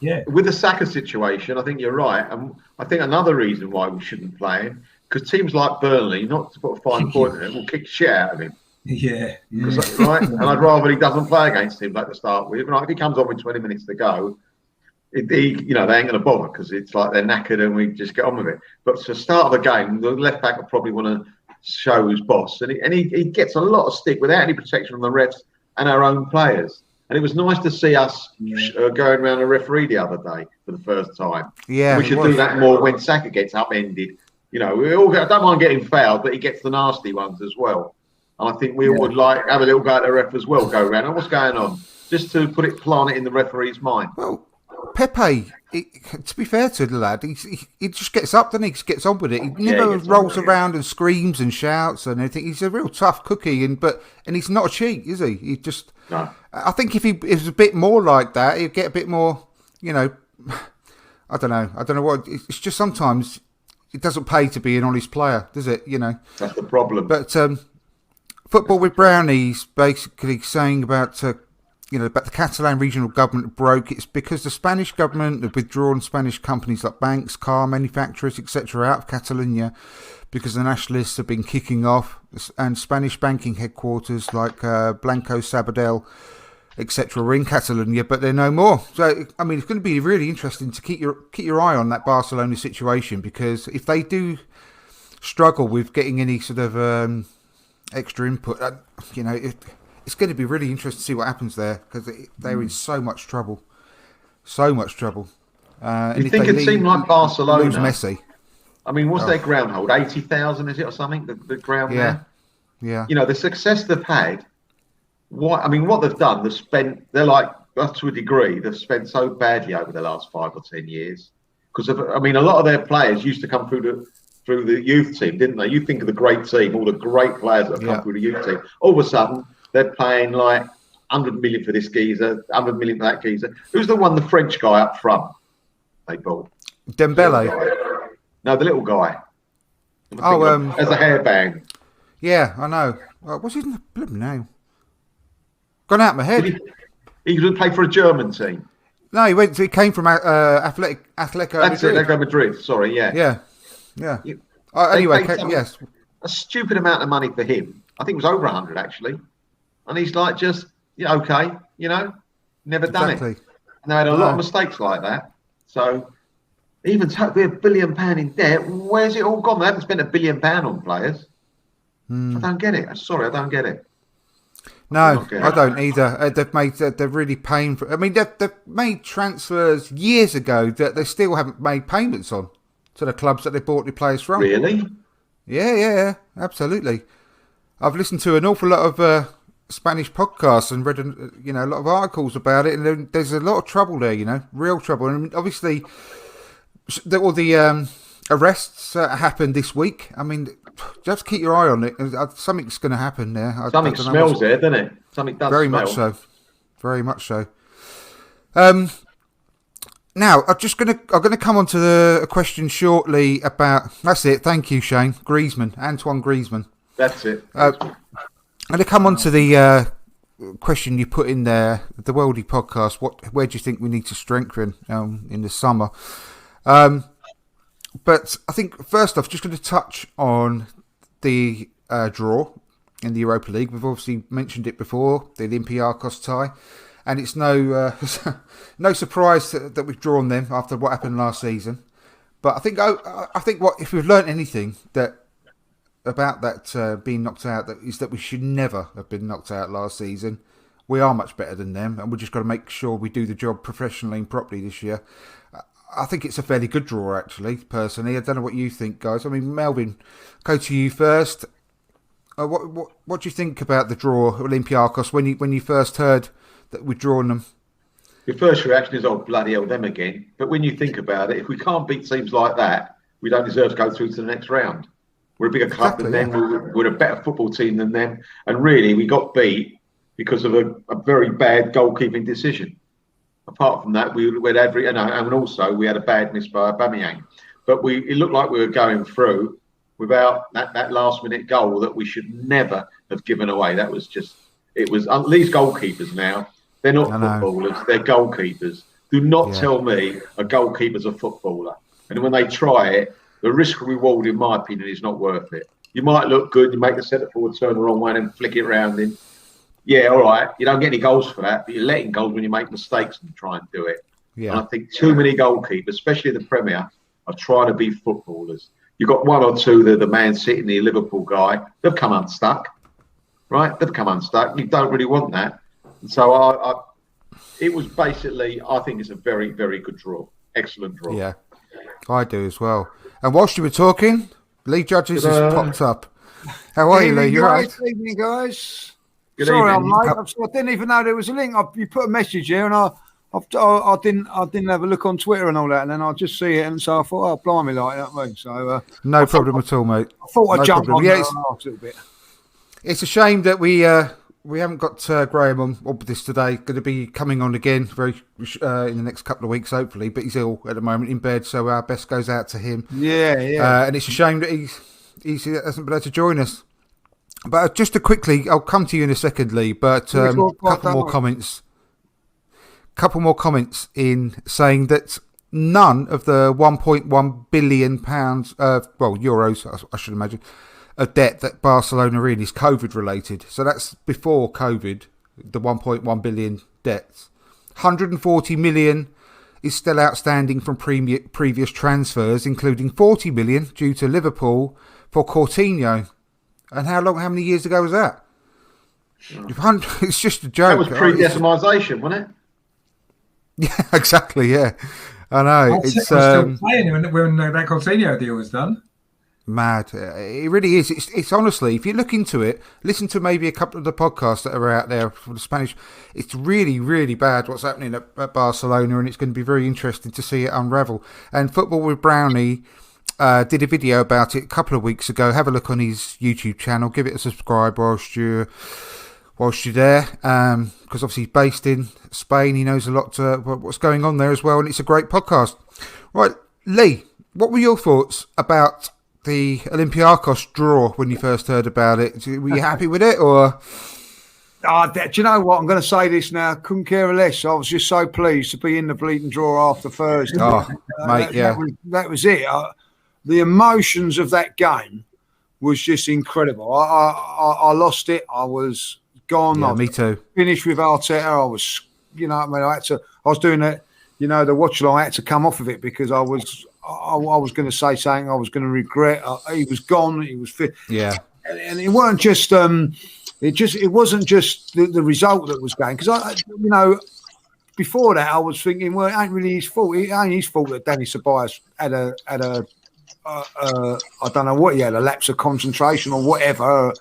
Yeah. With the Saka situation, I think you're right. And I think another reason why we shouldn't play him, because teams like Burnley, not to put a fine point in it, will kick shit out of him. Yeah. Right? And I'd rather he doesn't play against him like to start with. Right? If he comes on with 20 minutes to go, they ain't going to bother because it's like they're knackered and we just get on with it. But to start of the game, the left back will probably want to show who's boss. And he gets a lot of stick without any protection from the refs and our own players. And it was nice to see us going around the referee the other day for the first time. Yeah, we should do that more when Saka gets upended. We all I don't mind getting fouled, but he gets the nasty ones as well. And I think we would have a little go at the ref as well, go around. What's going on? Just to plant it in the referee's mind. Well, Pepe, to be fair to the lad, he just gets up, then he just gets on with it. He never rolls around and screams and shouts and everything. He's a real tough cookie, and he's not a cheat, is he? He just. No. I think if he was a bit more like that, he'd get a bit more. I don't know what. It's just sometimes it doesn't pay to be an honest player, does it? That's the problem. But Football with Brownie's basically saying about the Catalan regional government broke. It's because the Spanish government have withdrawn Spanish companies like banks, car manufacturers, etc. out of Catalonia because the nationalists have been kicking off, and Spanish banking headquarters like Blanco Sabadell, etc. were in Catalonia, but they're no more. So, I mean, it's going to be really interesting to keep your eye on that Barcelona situation, because if they do struggle with getting any sort of extra input, it's going to be really interesting to see what happens there, because they're in so much trouble. So much trouble. You think a team like Barcelona lose Messi? I mean, what's their ground hold? 80,000, is it, or something? The ground there? Yeah. The success they've had, what they've done, they're like, to a degree, they've spent so badly over the last 5 or 10 years. Because, a lot of their players used to come through the youth team, didn't they? You think of the great team, all the great players that have come through the youth team. All of a sudden, they're paying like 100 million for this geezer, 100 million for that geezer. Who's the one, the French guy up front they bought? Dembele. No, the little guy. Has a hairband. Yeah, I know. What's his name? Gone out of my head. He could play for a German team. No, he came from Atletico That's Madrid. it, Atletico Madrid. Sorry, yeah. Anyway, yes. A stupid amount of money for him. I think it was over 100 actually. And he's like, just, never done it. And they had a lot of mistakes like that. So, even we're £1 billion in debt. Where's it all gone? They haven't spent £1 billion on players. I don't get it. Sorry, I don't get it. No, I don't either. They're really paying for. I mean, they've made transfers years ago that they still haven't made payments on to the clubs that they bought the players from. Really? Yeah, absolutely. I've listened to an awful lot of Spanish podcasts and read, a lot of articles about it, and there's a lot of trouble there, real trouble. And obviously, all the arrests happened this week. I mean, just keep your eye on it. Something's going to happen there. Something smells there, doesn't it? Something does very smell. much so. Very much so. Now, I'm going to come on to a question shortly about. That's it. Thank you, Shane. Antoine Griezmann. That's it. I'm going to come on to the question you put in there, the Worldy podcast. Where do you think we need to strengthen in the summer? But I think first off, just going to touch on the draw in the Europa League. We've obviously mentioned it before, the Olympiacos tie, and it's no surprise that we've drawn them after what happened last season. But I think if we've learnt anything about that being knocked out, is that we should never have been knocked out last season. We are much better than them, and we've just got to make sure we do the job professionally and properly this year. I think it's a fairly good draw, actually, personally. I don't know what you think, guys. I mean, Melvin, go to you first. What do you think about the draw, Olympiacos, when you first heard that we'd drawn them? Your first reaction is, oh, bloody hell, them again. But when you think about it, if we can't beat teams like that, we don't deserve to go through to the next round. We're a bigger club than them. We're a better football team than them. And really, we got beat because of a very bad goalkeeping decision. Apart from that, we had and also we had a bad miss by Aubameyang. But it looked like we were going through without that last-minute goal that we should never have given away. These goalkeepers now, they're not footballers, they're goalkeepers. Do not tell me a goalkeeper's a footballer. And when they try it, the risk reward, in my opinion, is not worth it. You might look good, you make the centre forward turn the wrong way and flick it round in. Yeah, all right. You don't get any goals for that, but you're letting goals when you make mistakes and try and do it. Yeah. And I think too many goalkeepers, especially the Premier, are trying to be footballers. You've got one or two, the Man City, the Liverpool guy. They've come unstuck, right? They've come unstuck. You don't really want that. And so it was basically, I think it's a very, very good draw. Excellent draw. Yeah, I do as well. And whilst you were talking, Lee Judges has popped up. How are you, Lee? You're right. Good evening, guys. Good Sorry, evening. I'm late. I didn't even know there was a link. You put a message here, and I didn't have a look on Twitter and all that, and then I just see it, and so I thought, oh, blimey, like that, mate. So no problem at all, mate. I thought I'd jump on a little bit. It's a shame that we haven't got Graham on this today. Going to be coming on again very in the next couple of weeks, hopefully. But he's ill at the moment in bed, so our best goes out to him. Yeah. And it's a shame that he hasn't been able to join us. But just to quickly, I'll come to you in a second, Lee. But a couple more comments in saying that none of the £1.1 billion euros, I should imagine, of debt that Barcelona are in is COVID related. So that's before COVID, the 1.1 billion debts. 140 million is still outstanding from previous transfers, including 40 million due to Liverpool for Coutinho. And how many years ago was that? It's just a joke. That was pre-decimisation, wasn't it? Yeah, exactly, yeah. I know. It's still playing when that Coutinho deal was done. Mad. It really is. It's honestly, if you look into it, listen to maybe a couple of the podcasts that are out there for the Spanish, it's really, really bad what's happening at Barcelona, and it's going to be very interesting to see it unravel. And Football with Brownie did a video about it a couple of weeks ago. Have a look on his YouTube channel. Give it a subscribe whilst you're there, because obviously he's based in Spain. He knows a lot what's going on there as well, and it's a great podcast. Right, Lee, what were your thoughts about the Olympiacos draw when you first heard about it? Were you happy with it, or? Do you know what? I'm going to say this now. Couldn't care less. I was just so pleased to be in the bleeding draw after Thursday. Oh, mate, yeah. That was it. The emotions of that game was just incredible. I lost it. I was gone. Yeah, me too. Finished with Arteta. I was, I was doing it. The watch along. I had to come off of it because I was going to say something I was going to regret. He was gone. He was fit. Yeah. And it weren't just. It wasn't just the result that was going, because before that I was thinking, well, it ain't really his fault. It ain't his fault that Danny Ceballos had a I don't know what he had, a lapse of concentration or whatever.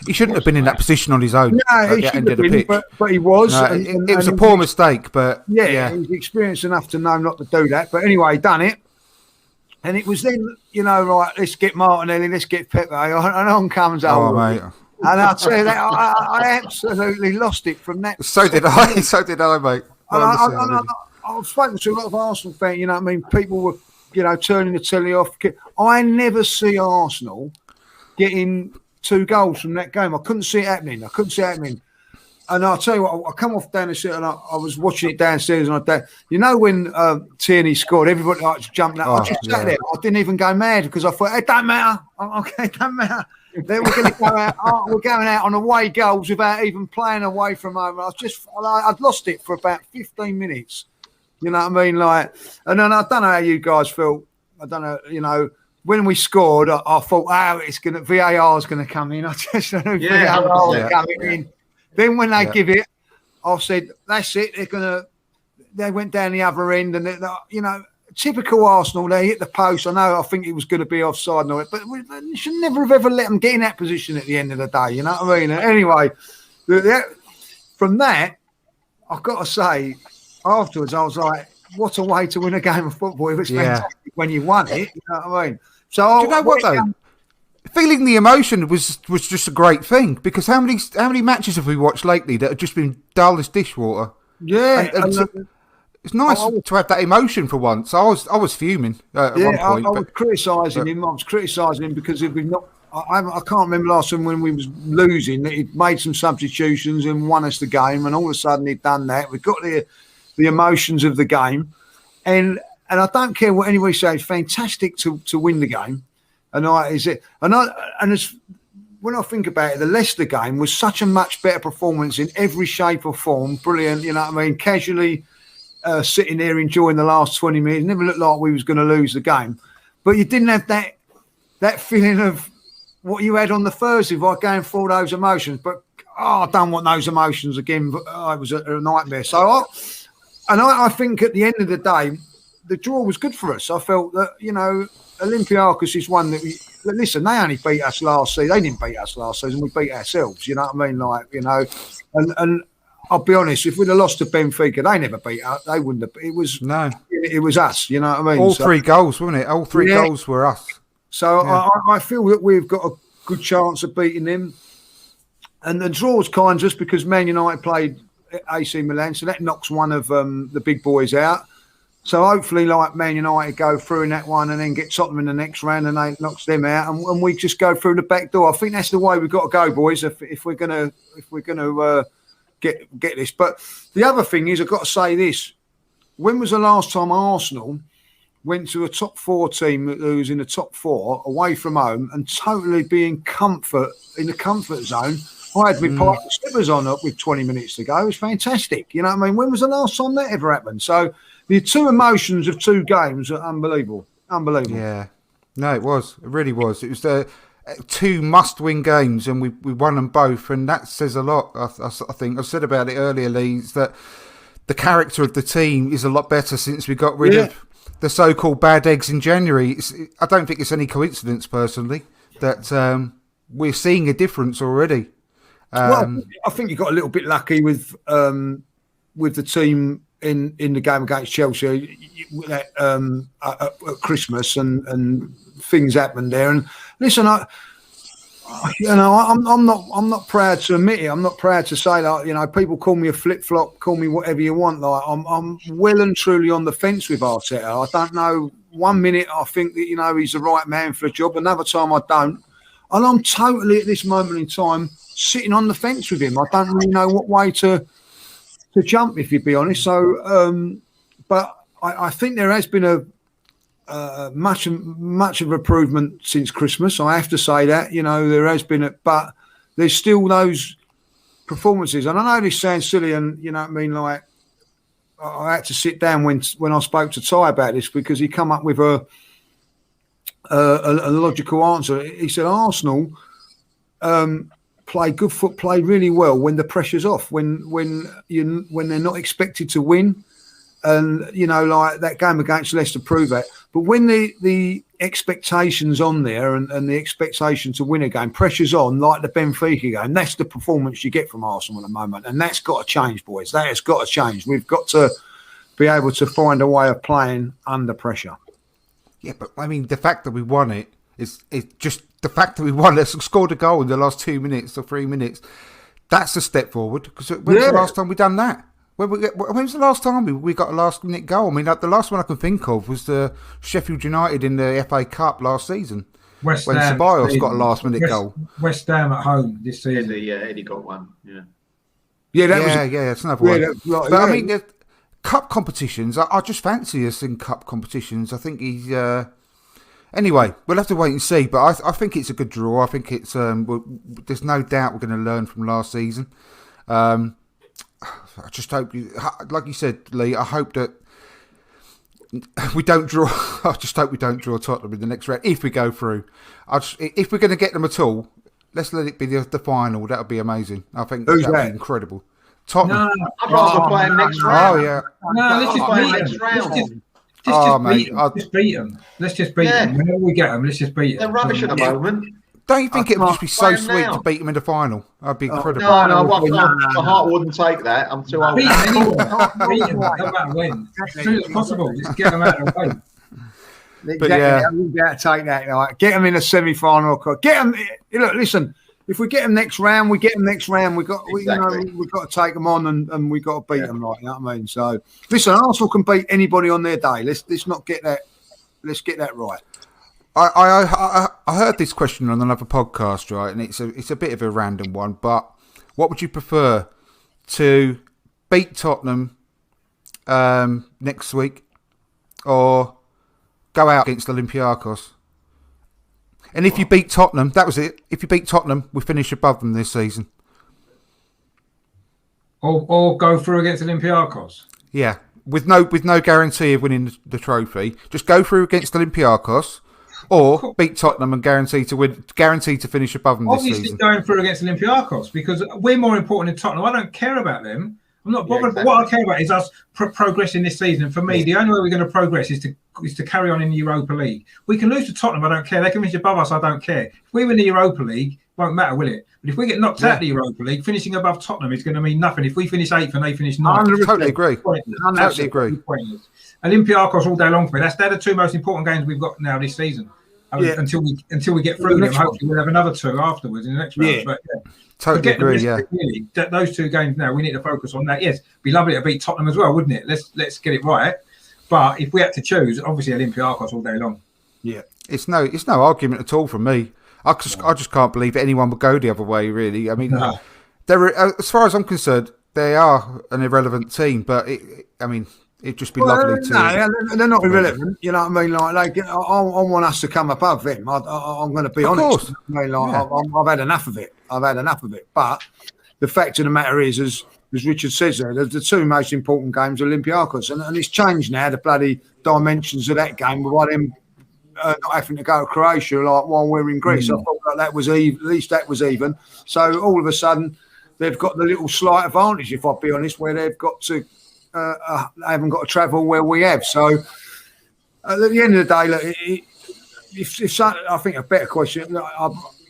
he shouldn't have been in that position on his own. No, at he the should end have of the been, pitch. but he was. No, it was a poor mistake, but he's experienced enough to know not to do that. But anyway, he done it. And it was then, right, let's get Martinelli, let's get Pepe, and on comes Owen. mate. And I'll tell you that, I absolutely lost it from that. So did I. So did I, mate. I've spoken to a lot of Arsenal fans, you know what I mean? People were, turning the telly off. I never see Arsenal getting 2 goals from that game. I couldn't see it happening. And I'll tell you what, I come off down the street and I was watching it downstairs and when Tierney scored, everybody jumped up. I just sat there. I didn't even go mad because I thought, it don't matter. Okay, it don't matter. Then we're going to go out. We're going out on away goals without even playing away from home. I'd lost it for about 15 minutes. You know what I mean? And then I don't know how you guys felt. I don't know. When we scored, I thought, VAR is going to come in. I just don't know. VAR is coming in. Then when they give it, I said, that's it. They went down the other end, and typical Arsenal. They hit the post. I think it was going to be offside and all that, but we should never have ever let them get in that position at the end of the day. You know what I mean? Anyway, from that, I've got to say, afterwards, I was like, what a way to win a game of football. It was fantastic when you won it. You know what I mean? So, do you know what though? Feeling the emotion was just a great thing, because how many matches have we watched lately that have just been dull as dishwater? Yeah, it's nice to have that emotion for once. I was fuming at one point. I was criticising him. I was criticising him because if we've not, I can't remember last time when we was losing that he'd made some substitutions and won us the game, and all of a sudden he'd done that. We've got the emotions of the game, and I don't care what anybody says. It's fantastic to win the game. When I think about it, the Leicester game was such a much better performance in every shape or form. Brilliant, you know what I mean? Casually sitting there enjoying the last 20 minutes. It never looked like we was going to lose the game. But you didn't have that feeling of what you had on the Thursday by going through all those emotions. But I don't want those emotions again. But it was a nightmare. So I think at the end of the day, the draw was good for us. I felt that, Olympiacos is one that listen, they only beat us last season. They didn't beat us last season. We beat ourselves. You know what I mean? And I'll be honest, if we'd have lost to Benfica, they never beat us. They wouldn't have. It was us. You know what I mean? All 3 goals, wasn't it? All 3 goals were us. So I feel that we've got a good chance of beating them. And the draw's kind just because Man United played AC Milan, so that knocks one of the big boys out. So hopefully, Man United go through in that one and then get Tottenham in the next round and they knocks them out, and we just go through the back door. I think that's the way we've got to go, boys. If we're gonna get this. But the other thing is, I've got to say this: when was the last time Arsenal went to a top 4 team who was in the top 4 away from home and totally be in the comfort zone? I had my park slippers on up with 20 minutes to go. It was fantastic. You know what I mean? When was the last time that ever happened? So the 2 emotions of 2 games are unbelievable. Unbelievable. Yeah. No, it was. It really was. It was the 2 must-win games, and we won them both, and that says a lot. I think I've said about it earlier, Lee, is that the character of the team is a lot better since we got rid of the so-called bad eggs in January. I don't think it's any coincidence, personally, that we're seeing a difference already. I think you got a little bit lucky with the team in the game against Chelsea at Christmas, and things happened there. And listen, I'm not proud to admit it. I'm not proud to say that. People call me a flip flop, call me whatever you want. I'm well and truly on the fence with Arteta. I don't know. One minute I think that he's the right man for the job. Another time I don't. And I'm totally at this moment in time sitting on the fence with him. I don't really know what way to jump, if you'd be honest. So, but I think there has been a much of improvement since Christmas. I have to say that, there has been but there's still those performances. And I know this sounds silly, and I had to sit down when I spoke to Ty about this, because he come up with a logical answer. He said Arsenal play really well when the pressure's off, when they're not expected to win, and that game against Leicester proved that. But when the expectations on there and the expectation to win a game, pressure's on, like the Benfica game. That's the performance you get from Arsenal at the moment, and that's got to change, boys. That has got to change. We've got to be able to find a way of playing under pressure. Yeah, but I mean, the fact that we won it's just the fact that we won it, scored a goal in the last 2 minutes or 3 minutes. That's a step forward. Because when was the last time we done that? When was the last time we got a last minute goal? I mean, the last one I can think of was the Sheffield United in the FA Cup last season. When Ceballos got a last minute goal. West Ham at home this season. Eddie got one. Yeah. Yeah, that's another one. But I mean, the cup competitions, I just fancy us in cup competitions. I think he's. Anyway, we'll have to wait and see. But I think it's a good draw. I think it's. There's no doubt we're going to learn from last season. I just hope, like you said, Lee, I hope that we don't draw. I just hope we don't draw Tottenham in the next round if we go through. If we're going to get them at all, let's let it be the final. That would be amazing. I think that would be incredible. Tottenham. No, I'd rather play next round. Oh, yeah. No, let's just beat next round. Just beat them. Let's just beat them. Whenever we get them, let's just beat them. They're rubbish at the moment. Don't you think it would just be so sweet to beet them in the final? That'd be incredible. No, my heart wouldn't take that. I'm too old. Beat them anyway. Beat them, no matter when. As soon as possible. Just get them out of the way. But I wouldn't be able to take that. Like, get them in a semi-final. Get them. Look, listen. If we get them next round, we get them next round. We've got to take them on and we've got to beat them. Like, you know what I mean? So, listen, Arsenal can beat anybody on their day. Let's not get that. Let's get that right. I heard this question on another podcast, right? And it's a bit of a random one, but what would you prefer, to beat Tottenham next week or go out against Olympiacos? And if you beat Tottenham, that was it. If you beat Tottenham, we finish above them this season. Or go through against Olympiacos. Yeah, with no guarantee of winning the trophy. Just go through against Olympiacos. Or beat Tottenham and guarantee to finish above them this season. Obviously going through against Olympiacos, because we're more important than Tottenham. I don't care about them. I'm not bothered. Exactly. But what I care about is us progressing this season. And for me, the only way we're going to progress is to carry on in the Europa League. We can lose to Tottenham, I don't care. They can finish above us, I don't care. If we win the Europa League, won't matter, will it? But if we get knocked out of the Europa League, finishing above Tottenham is going to mean nothing. If we finish 8th and they finish 9th, I totally agree. Totally agree. Olympiacos all day long for me. They're the two most important games we've got now this season. Until we get through them, hopefully we'll have another two afterwards in the next round. But totally agree. Really, those two games now, we need to focus on that. Yes, it'd be lovely to beat Tottenham as well, wouldn't it? Let's get it right. But if we had to choose, obviously Olympiacos all day long. Yeah, it's no argument at all from me. I just can't believe anyone would go the other way. Really, I mean, they're as far as I'm concerned, they are an irrelevant team. But it'd just be lovely to. No, they're not irrelevant. You know what I mean? Like, I want us to come above them. I'm going to be honest. Course. I mean, I've had enough of it. But the fact of the matter is, as Richard says there, the two most important games are Olympiacos. And it's changed now, the bloody dimensions of that game, by them not having to go to Croatia while we're in Greece. I thought like that was even, at least that was even. So all of a sudden, they've got the little slight advantage, if I'll be honest, where they've got to. They haven't got to travel where we have. So at the end of the day, look, if I think a better question,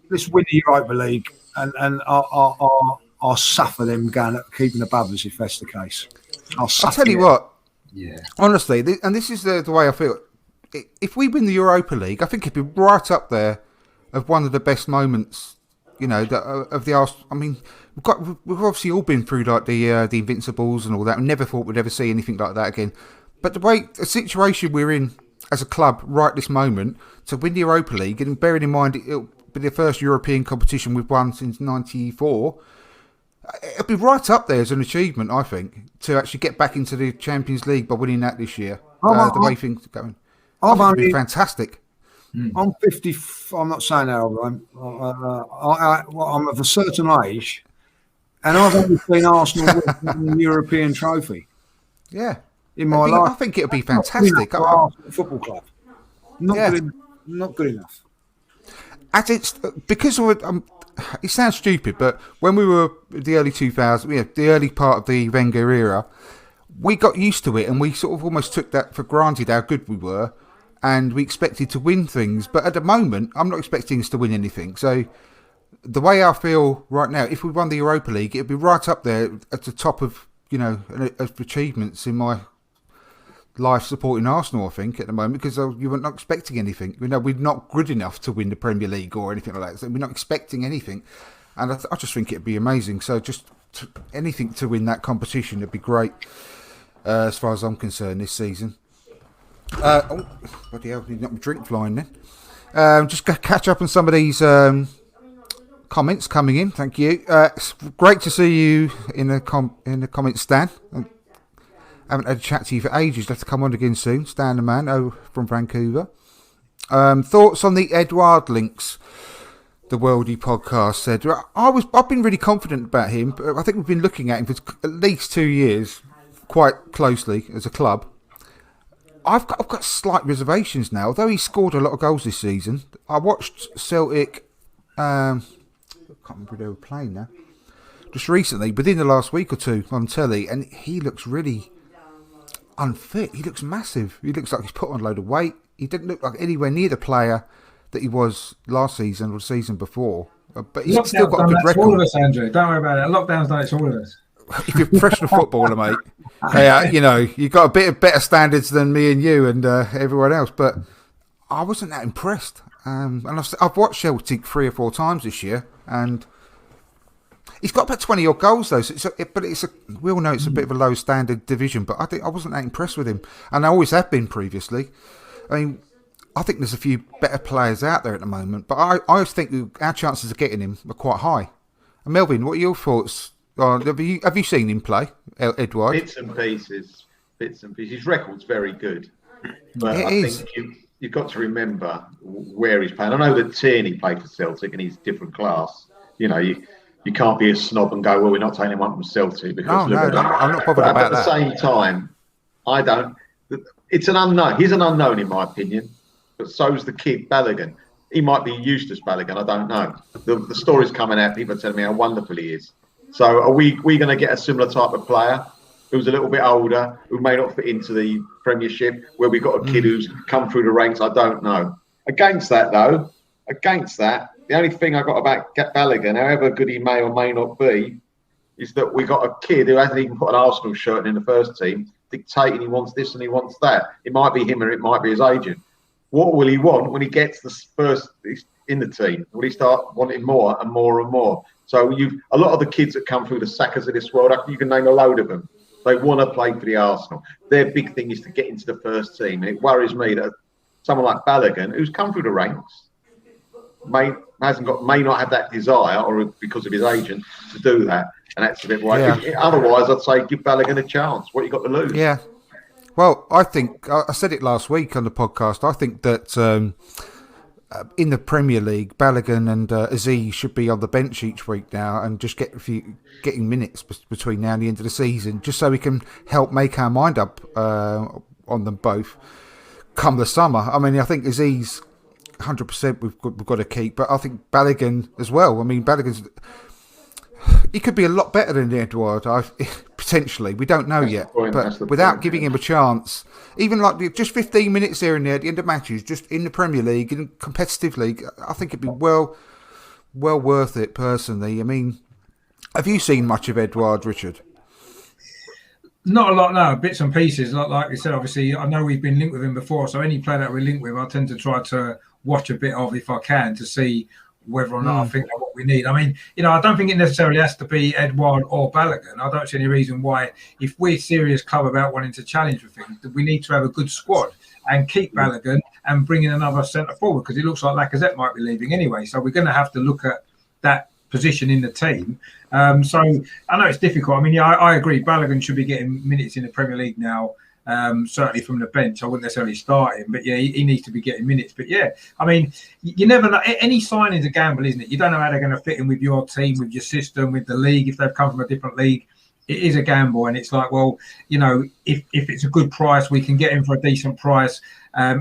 let's win the Europa League and I'll suffer them keeping above us if that's the case. I'll tell you what, honestly, and this is the way I feel. If we win the Europa League, I think it'd be right up there of one of the best moments, of the Arsenal. I mean, we've obviously all been through like the Invincibles and all that. We never thought we'd ever see anything like that again. But the situation we're in as a club right this moment to win the Europa League, and bearing in mind it'll be the first European competition we've won since '94, it'll be right up there as an achievement, I think, to actually get back into the Champions League by winning that this year. The way things are going, it'll be fantastic. I'm 50. I'm not saying that old. I'm of a certain age, and I've only seen Arsenal win the European trophy. Yeah, in my life, I think it'll be fantastic. Arsenal Football Club, not good enough. As it's because it sounds stupid, but when we were the early 2000s, the early part of the Wenger era, we got used to it, and we sort of almost took that for granted how good we were. and we expected to win things. But at the moment, I'm not expecting us to win anything. So the way I feel right now, if we won the Europa League, it'd be right up there at the top of, of achievements in my life supporting Arsenal, I think, at the moment, because you were not expecting anything. We're not good enough to win the Premier League or anything like that. So we're not expecting anything. And I just think it'd be amazing. So just anything to win that competition would be great, as far as I'm concerned, this season. Bloody hell, not my drink flying then. Just catch up on some of these comments coming in. Thank you. It's great to see you in the comments, Stan. I haven't had a chat to you for ages. Let's come on again soon. Stan the man from Vancouver. Thoughts on the Edouard links? The Worldy podcast said, I've been really confident about him. But I think we've been looking at him for at least 2 years quite closely as a club. I've got slight reservations now, although he scored a lot of goals this season. I watched Celtic, I can't remember who they were playing now, just recently, within the last week or two on telly, and he looks really unfit. He looks massive. He looks like he's put on a load of weight. He didn't look like anywhere near the player that he was last season or the season before. But he's still got a good record. All of us, Andrew. Don't worry about it. Lockdown's done it to all of us. If you're a professional footballer, mate, you've got a bit of better standards than me and you and everyone else. But I wasn't that impressed. And I've watched Celtic 3 or 4 times this year, and he's got about 20 odd goals though. So we all know it's a bit of a low standard division. But I wasn't that impressed with him, and I always have been previously. I think there's a few better players out there at the moment, but I think our chances of getting him are quite high. And Melvin, what are your thoughts? Have you seen him play, Edouard? Bits and pieces. His record's very good, but I think you've got to remember where he's playing. I know that Tierney played for Celtic and he's different class. You can't be a snob and go, well, we're not taking him on from Celtic because I'm not bothered about that. At the same time, I don't. It's an unknown. He's an unknown in my opinion, but so's the kid Balogun. He might be Eustace Balogun. I don't know. The story's coming out. People are telling me how wonderful he is. So are we going to get a similar type of player who's a little bit older, who may not fit into the Premiership, where we've got a kid who's come through the ranks? I don't know. Against that, the only thing I got about Balogun, however good he may or may not be, is that we got a kid who hasn't even put an Arsenal shirt in the first team, dictating he wants this and he wants that. It might be him or it might be his agent. What will he want when he gets the first in the team? Will he start wanting more and more and more? So a lot of the kids that come through the Sackers of this world, you can name a load of them. They want to play for the Arsenal. Their big thing is to get into the first team. And it worries me that someone like Balogun, who's come through the ranks, may not have that desire, or because of his agent, to do that. And that's a bit why. Yeah. Otherwise, I'd say give Balogun a chance. What you got to lose? Yeah. Well, I think I said it last week on the podcast. I think that in the Premier League, Balogun and Aziz should be on the bench each week now and just getting minutes between now and the end of the season, just so we can help make our mind up on them both come the summer. I mean, I think Aziz 100% we've got to keep, but I think Balogun as well. I mean, he could be a lot better than Edouard, potentially. We don't know yet. But without giving him a chance, even like just 15 minutes here and there at the end of matches, just in the Premier League, in competitive league, I think it'd be well worth it, personally. I mean, have you seen much of Edouard, Richard? Not a lot, no. Bits and pieces. Like you said, obviously, I know we've been linked with him before, so any player that we're linked with, I tend to try to watch a bit of if I can to see whether or not I think that's what we need. I mean, I don't think it necessarily has to be Edouard or Balogun. I don't see any reason why, if we're serious club about wanting to challenge for things, that we need to have a good squad and keep Balogun and bring in another centre forward, because it looks like Lacazette might be leaving anyway. So we're going to have to look at that position in the team. So I know it's difficult. I mean, I agree. Balogun should be getting minutes in the Premier League now. Certainly from the bench. I wouldn't necessarily start him, but yeah, he needs to be getting minutes. But yeah, I mean, you never know. Any signing's a gamble, isn't it? You don't know how they're going to fit in with your team, with your system, with the league. If they've come from a different league, it is a gamble. And it's like, well, if it's a good price, we can get him for a decent price.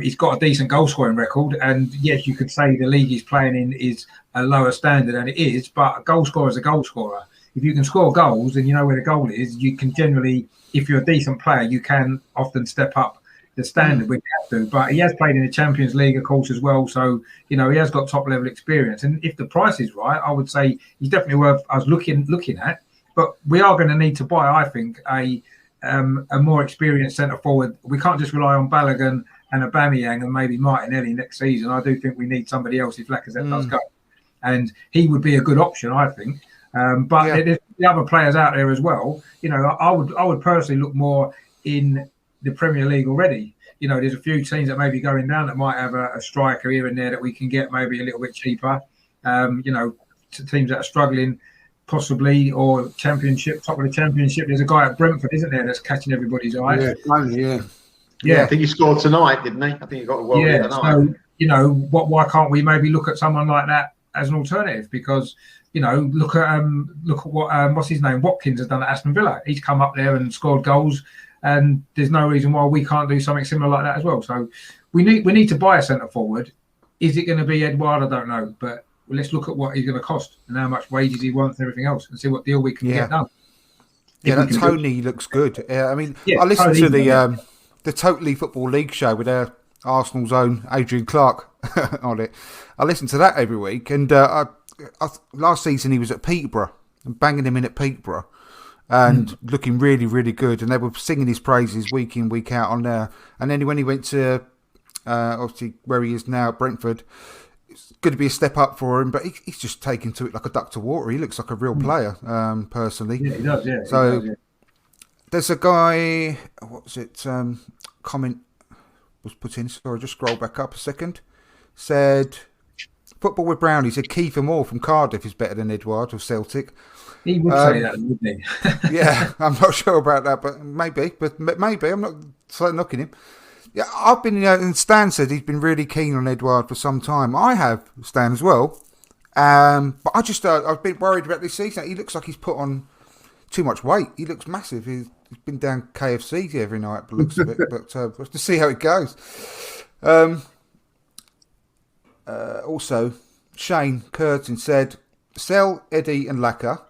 He's got a decent goal scoring record, and yes, you could say the league he's playing in is a lower standard, and it is. But a goal scorer is a goal scorer. If you can score goals and you know where the goal is, you can generally, if you're a decent player, you can often step up the standard. We have to, but he has played in the Champions League, of course, as well. So he has got top level experience. And if the price is right, I would say he's definitely worth us looking at. But we are going to need to buy, I think, a more experienced centre forward. We can't just rely on Balogun and Aubameyang and maybe Martinelli next season. I do think we need somebody else if Lacazette does go, and he would be a good option, I think. But there's the other players out there as well. I would personally look more in the Premier League already. There's a few teams that may be going down that might have a striker here and there that we can get maybe a little bit cheaper. Teams that are struggling, possibly, or Championship, top of the Championship. There's a guy at Brentford, isn't there, that's catching everybody's eye? Yeah, I think he scored tonight, didn't he? I think he got a world tonight. So, why can't we maybe look at someone like that as an alternative? Because look at what what's his name, Watkins has done at Aston Villa. He's come up there and scored goals, and there's no reason why we can't do something similar like that as well. So we need to buy a centre forward. Is it going to be Edouard? I don't know, but let's look at what he's going to cost and how much wages he wants and everything else, and see what deal we can get done. Yeah, that Tony looks good. I listened to the Totally Football League show with Arsenal's own Adrian Clark on it. I listen to that every week, and last season he was at Peterborough and banging him in at Peterborough and looking really, really good, and they were singing his praises week in, week out on there. And then when he went to obviously where he is now at Brentford, it's going to be a step up for him, but he's just taken to it like a duck to water. He looks like a real player, personally. Yeah, he does, yeah. So there's a guy, comment was put in, sorry, just scroll back up a second, said, Football with Brown, he said Kiefer Moore from Cardiff is better than Edouard of Celtic. He would say that, wouldn't he? Yeah, I'm not sure about that, but maybe, I'm not knocking him. Yeah, I've been, and Stan said he's been really keen on Edouard for some time. I have, Stan, as well. But I just, I've been worried about this season. He looks like he's put on too much weight. He looks massive. He's been down KFC every night, by the looks of it. But we'll have to see how it goes. Also, Shane Curtin said, sell Eddie and Laka,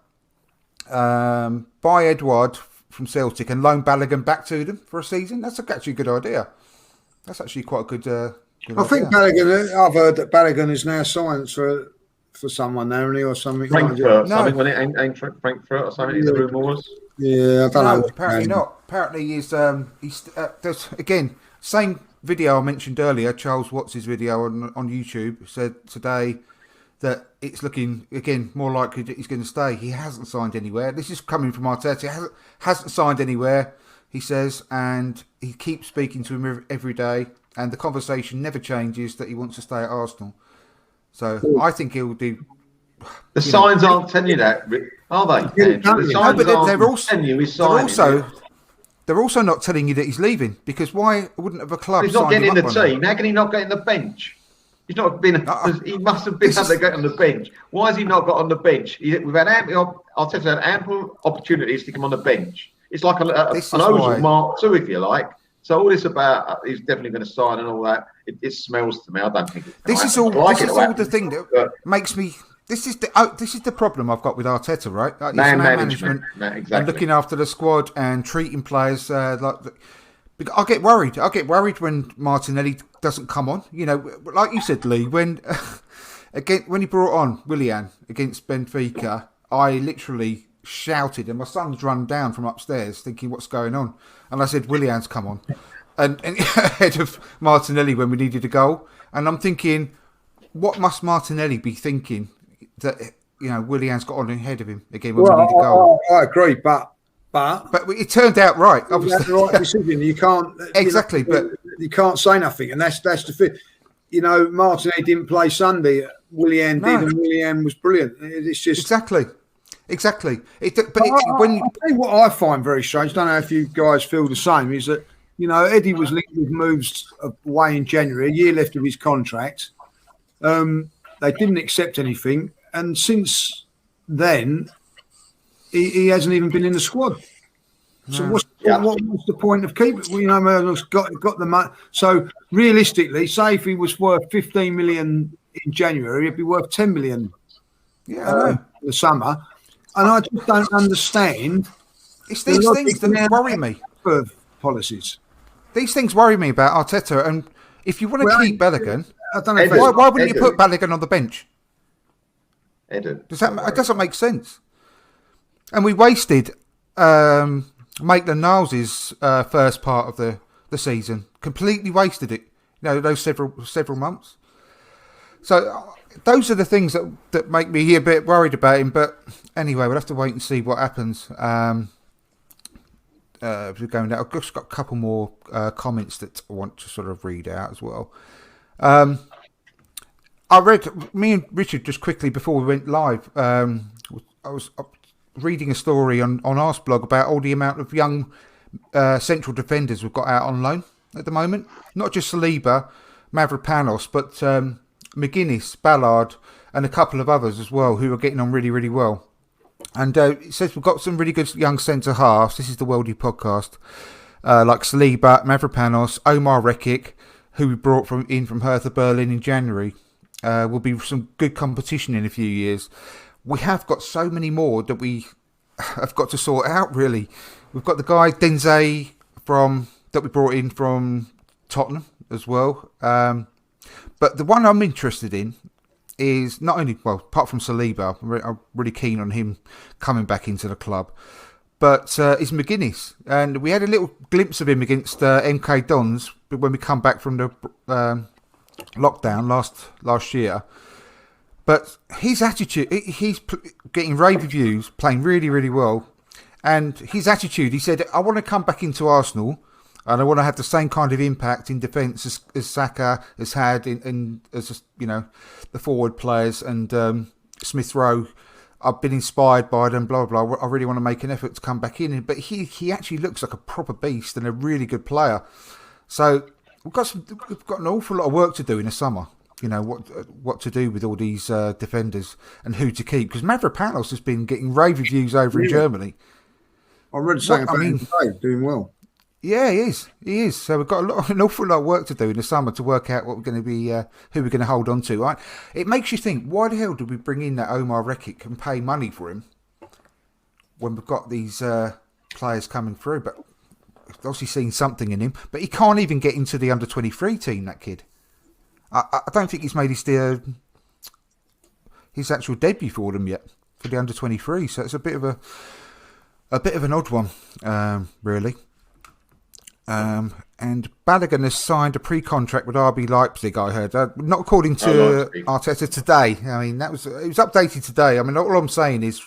buy Edouard from Celtic and loan Balogun back to them for a season. That's actually a good idea. That's actually quite a good idea. I think Balogun, I've heard that Balogun is now signed for someone now, or something. Frankfurt, something, when it ain't Frankfurt or something, the rumour was. Yeah, I don't know. Apparently not. Apparently he's there's, again, same video I mentioned earlier, Charles Watts' video on YouTube, said today that it's looking, again, more likely that he's going to stay. He hasn't signed anywhere. This is coming from Arteta. He hasn't signed anywhere, he says, and he keeps speaking to him every day, and the conversation never changes that he wants to stay at Arsenal. So I think he'll do. The signs aren't telling you that, are they? They're also not telling you that he's leaving, because why wouldn't have a club? He's not getting in the team. How can he not get in the bench? He's not been. He must have been able to get on the bench. Why has he not got on the bench? We've had Arteta's had ample opportunities to come on the bench. It's like an Ozil Mark II, if you like. So all this about he's definitely going to sign and all that, it smells to me. I don't think this is all the thing that makes me. This is the problem I've got with Arteta, right? Like, man management exactly. And looking after the squad and treating players I get worried. I get worried when Martinelli doesn't come on. Like you said, Lee, when he brought on Willian against Benfica, I literally shouted, and my son's run down from upstairs thinking, what's going on? And I said, Willian's come on. And ahead of Martinelli when we needed a goal. And I'm thinking, what must Martinelli be thinking that Willian's got on ahead of him again when we need a goal? I agree, but it turned out right. Obviously, that's the right decision. You can't exactly, but you can't say nothing, and that's the fit. Martinelli didn't play Sunday. Willian did, and Willian was brilliant. It's just exactly. I'll tell you what I find very strange. I don't know if you guys feel the same. Is that Eddie was linked with moves away in January, a year left of his contract. They didn't accept anything, and since then, he hasn't even been in the squad. So what's the point of keeping? Murdoch's got the money. So realistically, say if he was worth 15 million in January, he'd be worth 10 million. Yeah, I know. In the summer, and I just don't understand. It's these things that worry me. For policies. these things worry me about Arteta. And if you want to keep Balogun, I don't know. why wouldn't you put Balogun on the bench? Edu. It doesn't make sense. And we wasted Maitland-Niles' first part of the season. Completely wasted it. Those several months. So those are the things that make me a bit worried about him. But anyway, we'll have to wait and see what happens. We're going down. I've just got a couple more comments that I want to sort of read out as well. Me and Richard just quickly before we went live. I was reading a story on our blog about all the amount of young central defenders we've got out on loan at the moment. Not just Saliba, Mavropanos, but McGuinness, Ballard, and a couple of others as well who are getting on really, really well. And it says we've got some really good young centre halves. This is the Worldy podcast, like Saliba, Mavropanos, Omar Rekik, who we brought in from Hertha Berlin in January. Will be some good competition in a few years. We have got so many more that we have got to sort out, really. We've got the guy, Denze, that we brought in from Tottenham as well. But the one I'm interested in is not only, apart from Saliba, I'm really keen on him coming back into the club, but is McGuinness. And we had a little glimpse of him against MK Dons when we come back from the lockdown last year. But his attitude, he's getting rave reviews, playing really, really well. And his attitude, he said, I want to come back into Arsenal and I want to have the same kind of impact in defence as Saka has had as the forward players and Smith Rowe. I've been inspired by them, blah, blah, blah. I really want to make an effort to come back in. But he actually looks like a proper beast and a really good player. So we've got an awful lot of work to do in the summer. What to do with all these defenders and who to keep. Because Mavropanos has been getting rave reviews over in Germany. I read something about him today, doing well. Yeah, he is. So we've got an awful lot of work to do in the summer to work out what we're going to be, who we're going to hold on to. Right? It makes you think, why the hell did we bring in that Omar Rekik and pay money for him when we've got these players coming through? But I've obviously seen something in him. But he can't even get into the under-23 team, that kid. I don't think he's made his actual debut for them yet, for the under-23. So it's a bit of an odd one, really. And Balogun has signed a pre-contract with RB Leipzig, I heard. Not according to Arteta today. I mean, it was updated today. I mean, all I'm saying is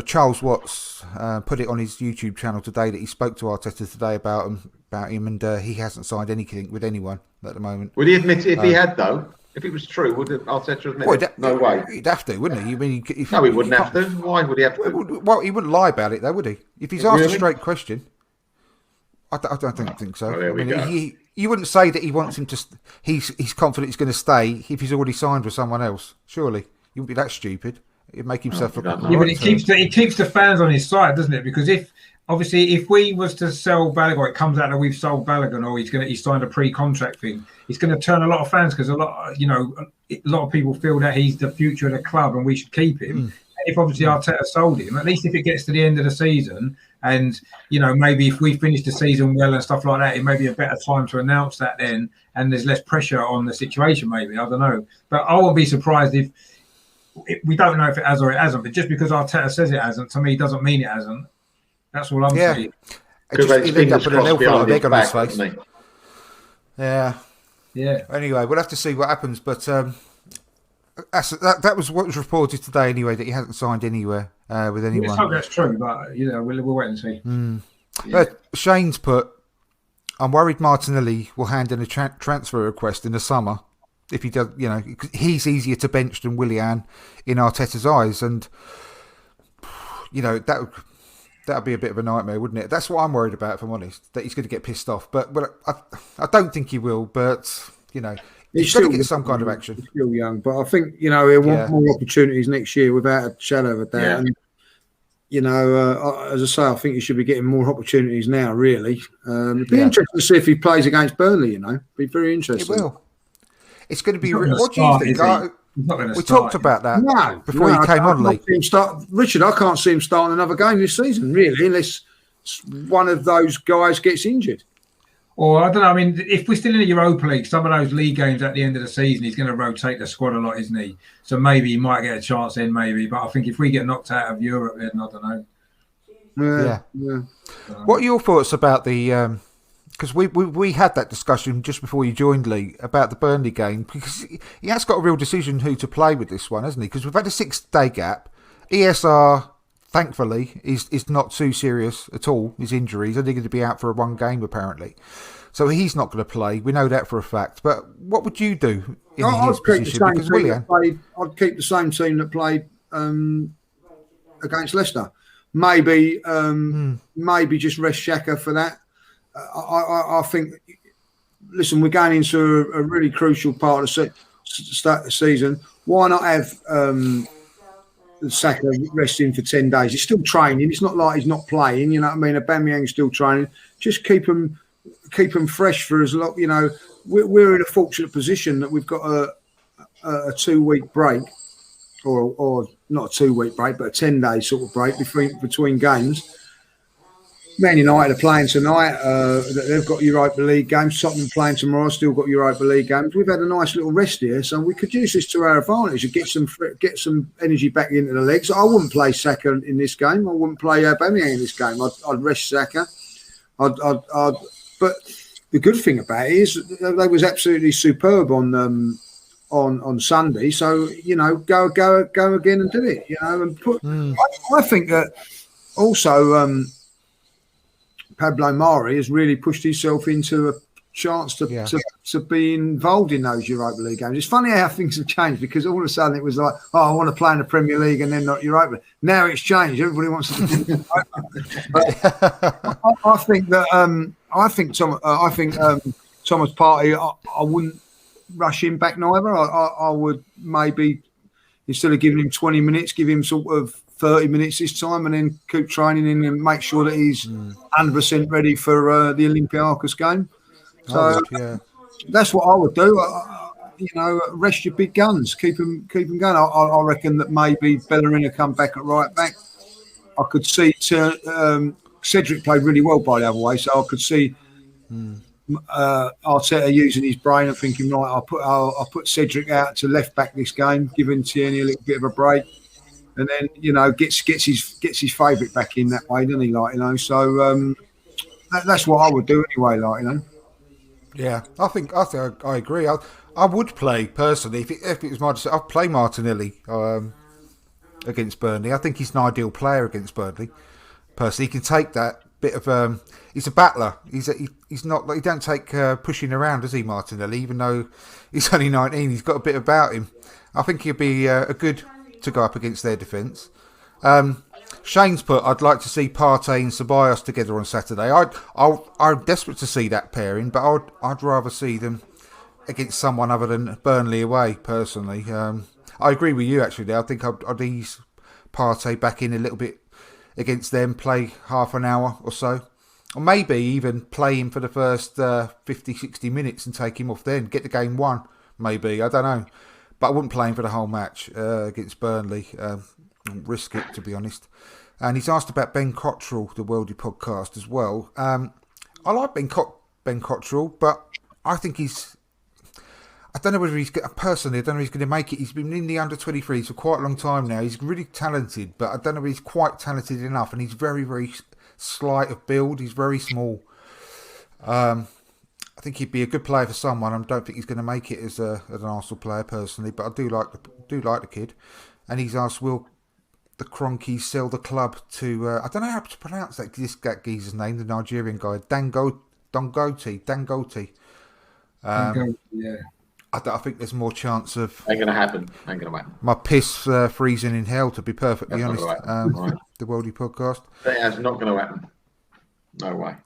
Charles Watts put it on his YouTube channel today that he spoke to Arteta today about him, and he hasn't signed anything with anyone at the moment. Would he admit it if he had, though? If it was true, would Arteta admit it? No way. He'd have to, wouldn't he? I mean, no, he wouldn't have to. Why would he have to? Well, he wouldn't lie about it, though, would he? If he's asked a straight question, I don't think so. Oh, there we go. You wouldn't say that he wants him to. He's confident he's going to stay if he's already signed with someone else. Surely, you wouldn't be that stupid. He'd make himself look. Yeah, but it keeps the fans on his side, doesn't it? Because if we was to sell Balogun, it comes out that we've sold Balogun, or he's signed a pre-contract thing. It's going to turn a lot of fans because a lot of people feel that he's the future of the club and we should keep him. And if obviously Arteta sold him, at least if it gets to the end of the season, and maybe if we finish the season well and stuff like that, it may be a better time to announce that then, and there's less pressure on the situation. Maybe, I don't know, but I won't be surprised if we don't know if it has or it hasn't. But just because Arteta says it hasn't, to me, doesn't mean it hasn't. That's all I'm saying. Because he'll end up with an awful lot of egg on his face. Yeah. Anyway, we'll have to see what happens. But that was what was reported today anyway, that he hasn't signed anywhere with anyone. I hope that's true, but we'll wait and see. But Shane's put, I'm worried Martinelli will hand in a transfer request in the summer. If he does, he's easier to bench than Willian in Arteta's eyes. And, that would be a bit of a nightmare, wouldn't it? That's what I'm worried about, if I'm honest, that he's going to get pissed off. But I don't think he will. But, he's got to get some kind of action. He's still young. But I think, he'll want more opportunities next year without a shadow of a doubt. Yeah. And, as I say, I think he should be getting more opportunities now, really. It'd be interesting to see if he plays against Burnley, It'd be very interesting. It will. It's going to be... What do you think? We talked about that before he came on late. Richard, I can't see him starting another game this season, really, unless one of those guys gets injured. Or I don't know. I mean, if we're still in the Europa League, some of those league games at the end of the season, he's going to rotate the squad a lot, isn't he? So maybe he might get a chance then, maybe. But I think if we get knocked out of Europe, then I don't know. Yeah. What are your thoughts about the? Because we had that discussion just before you joined, Lee, about the Burnley game, because he has got a real decision who to play with this one, hasn't he? Because we've had a 6-day gap. ESR, thankfully, is not too serious at all. His injury, he's only going to be out for one game apparently, so he's not going to play. We know that for a fact. But what would you do in his position? Because I'd keep the same team that played against Leicester. Maybe just rest Xhaka for that. I think. Listen, we're going into a really crucial part of the season. Why not have Saka resting for 10 days? He's still training. It's not like he's not playing. You know what I mean? Aubameyang's still training. Just keep him fresh for as long. You know, we're in a fortunate position that we've got a 2-week break, or not a 2-week break, but a 10-day sort of break between games. Man United are playing tonight. They've got Europa League games. Tottenham playing tomorrow. Still got Europa League games. We've had a nice little rest here, so we could use this to our advantage and get some energy back into the legs. I wouldn't play Saka in this game. I wouldn't play Aubameyang in this game. I'd rest Saka. But the good thing about it is they was absolutely superb on Sunday. So you know, go again and do it. You know, and I think that also. Pablo Mari has really pushed himself into a chance to be involved in those Europa League games. It's funny how things have changed, because all of a sudden it was like, I want to play in the Premier League and then not Europa. Now it's changed. Everybody wants to do it. I think that Thomas Partey, I wouldn't rush him back neither. I would maybe, instead of giving him 20 minutes, give him sort of 30 minutes this time, and then keep training him and make sure that he's 100% ready for the Olympiacos game. So that's what I would do. You know, rest your big guns, keep them going. I reckon that maybe Bellerin will come back at right back. I could see Cedric played really well by the other way, so I could see Arteta using his brain and thinking, right, I'll put Cedric out to left back this game, giving Tierney a little bit of a break. And then, you know, gets his favourite back in that way, doesn't he? Like, you know, so that's what I would do anyway. Like, you know. Yeah, I think I agree. I would play personally if it was my decision. I'd play Martinelli against Burnley. I think he's an ideal player against Burnley. Personally, he can take that bit of. He's a battler. He's not. He don't take pushing around, does he, Martinelli? Even though he's only 19, he's got a bit about him. I think he'll be a good to go up against their defence. Shane's put, I'd like to see Partey and Ceballos together on Saturday. I'm desperate to see that pairing, but I'd rather see them against someone other than Burnley away, personally. I agree with you, actually. I think I'd ease Partey back in a little bit against them, play half an hour or so. Or maybe even play him for the first 50, 60 minutes and take him off then. Get the game won, maybe. I don't know. But I wouldn't play him for the whole match against Burnley. Risk it, to be honest. And he's asked about Ben Cottrell, the Worldy podcast, as well. I like Ben Cottrell, but I think I don't know whether personally, I don't know if he's going to make it. He's been in the under-23s for quite a long time now. He's really talented, but I don't know if he's quite talented enough. And he's very, very slight of build. He's very small. I think he'd be a good player for someone. I don't think he's going to make it as an Arsenal player personally, but I do like the kid. And he's asked, will the Cronkies sell the club to? I don't know how to pronounce that geezer's name, the Nigerian guy, Dangote. Yeah. I think there's more chance of. Ain't gonna happen. My piss freezing in hell, to be perfectly honest. Right. The Worldy podcast. That's not going to happen. No way.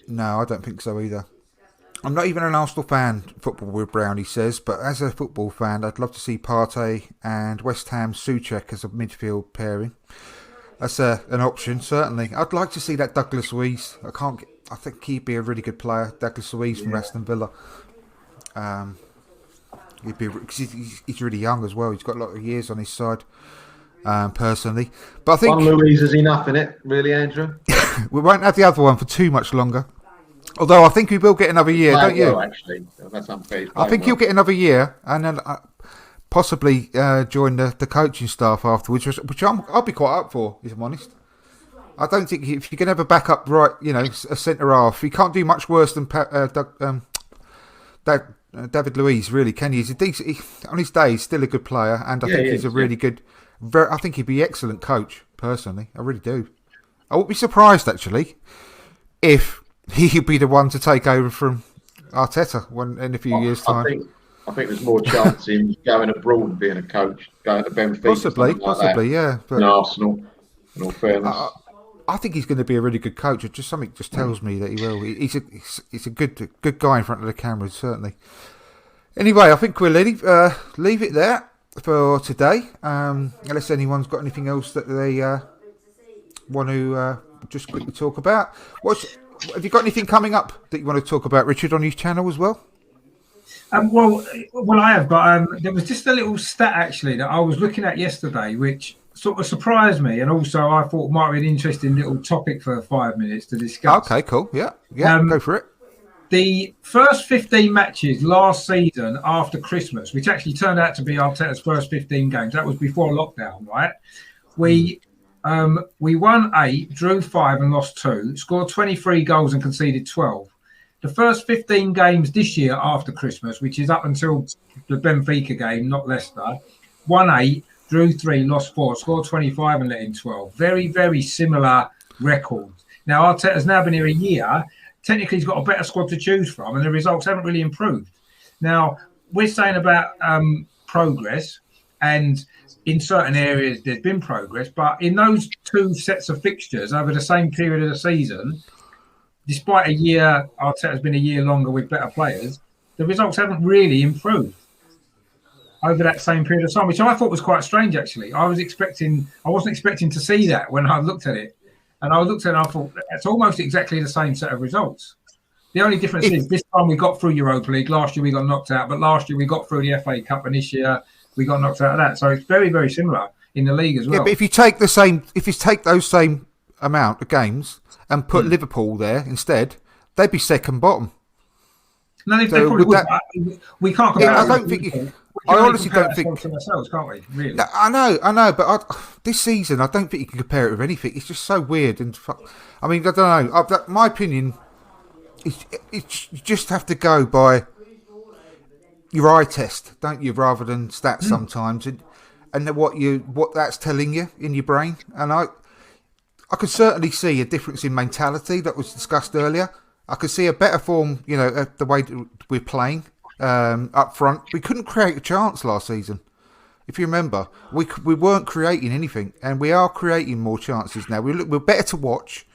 No, I don't think so either. I'm not even an Arsenal fan, football with Brown, he says, but as a football fan, I'd love to see Partey and West Ham Souček as a midfield pairing. That's an option, certainly. I'd like to see that Douglas Luiz. I think he'd be a really good player, Douglas Luiz from Aston Villa. He's really young as well. He's got a lot of years on his side. personally. But I think one Louise is enough in it, really, Andrew. we won't have the other one for too much longer. Although I think we will get another year, don't you? Well, actually, that's unfair. I think he'll get another year, and then possibly join the coaching staff afterwards, which I'll be quite up for, if I'm honest. I don't think if you can have a backup right, a centre half, he can't do much worse than David Luiz, really, can he? On his day, he's still a good player, and I think he's a really good. I think he'd be an excellent coach, personally. I really do. I wouldn't be surprised, actually, if he'd be the one to take over from Arteta in a few years' time. I think there's more chance in going abroad and being a coach, going to Benfica, possibly, yeah. But in Arsenal, in all fairness. I think he's going to be a really good coach. Something just tells me that he will. He's a good guy in front of the cameras, certainly. Anyway, I think we'll leave it there for today. Unless anyone's got anything else that they want to just quickly talk about. Have you got anything coming up that you want to talk about, Richard, on your channel as well? Well, I have got. There was just a little stat actually that I was looking at yesterday, which sort of surprised me, and also I thought might be an interesting little topic for 5 minutes to discuss. Okay, cool. Yeah, go for it. The first 15 matches last season after Christmas, which actually turned out to be Arteta's first 15 games, that was before lockdown, right? We won 8, drew 5 and lost 2, scored 23 goals and conceded 12. The first 15 games this year after Christmas, which is up until the Benfica game, not Leicester, won 8, drew 3, lost 4, scored 25 and let in 12. Very, very similar records. Now, Arteta's now been here a year. Technically, he's got a better squad to choose from, and the results haven't really improved. Now, we're saying about progress, and in certain areas there's been progress, but in those 2 sets of fixtures over the same period of the season, despite a year, Arteta's been a year longer with better players, the results haven't really improved over that same period of time, which I thought was quite strange, actually. I wasn't expecting to see that when I looked at it. And I looked at it and I thought, it's almost exactly the same set of results. The only difference is this time we got through Europa League. Last year we got knocked out, but last year we got through the FA Cup, and this year we got knocked out of that. So it's very, very similar in the league as well. Yeah, but if you take those same amount of games and put Liverpool there instead, they'd be second bottom. No, they probably would. We can't compare. I don't think. I honestly don't think. To ourselves, can't we? Really? I know, but this season I don't think you can compare it with anything. It's just so weird, and I mean, I don't know. My opinion is, you just have to go by your eye test, don't you, rather than stats sometimes, and what that's telling you in your brain. And I could certainly see a difference in mentality that was discussed earlier. I could see a better form, the way we're playing up front. We couldn't create a chance last season. If you remember, we weren't creating anything, and we are creating more chances now. We're better to watch,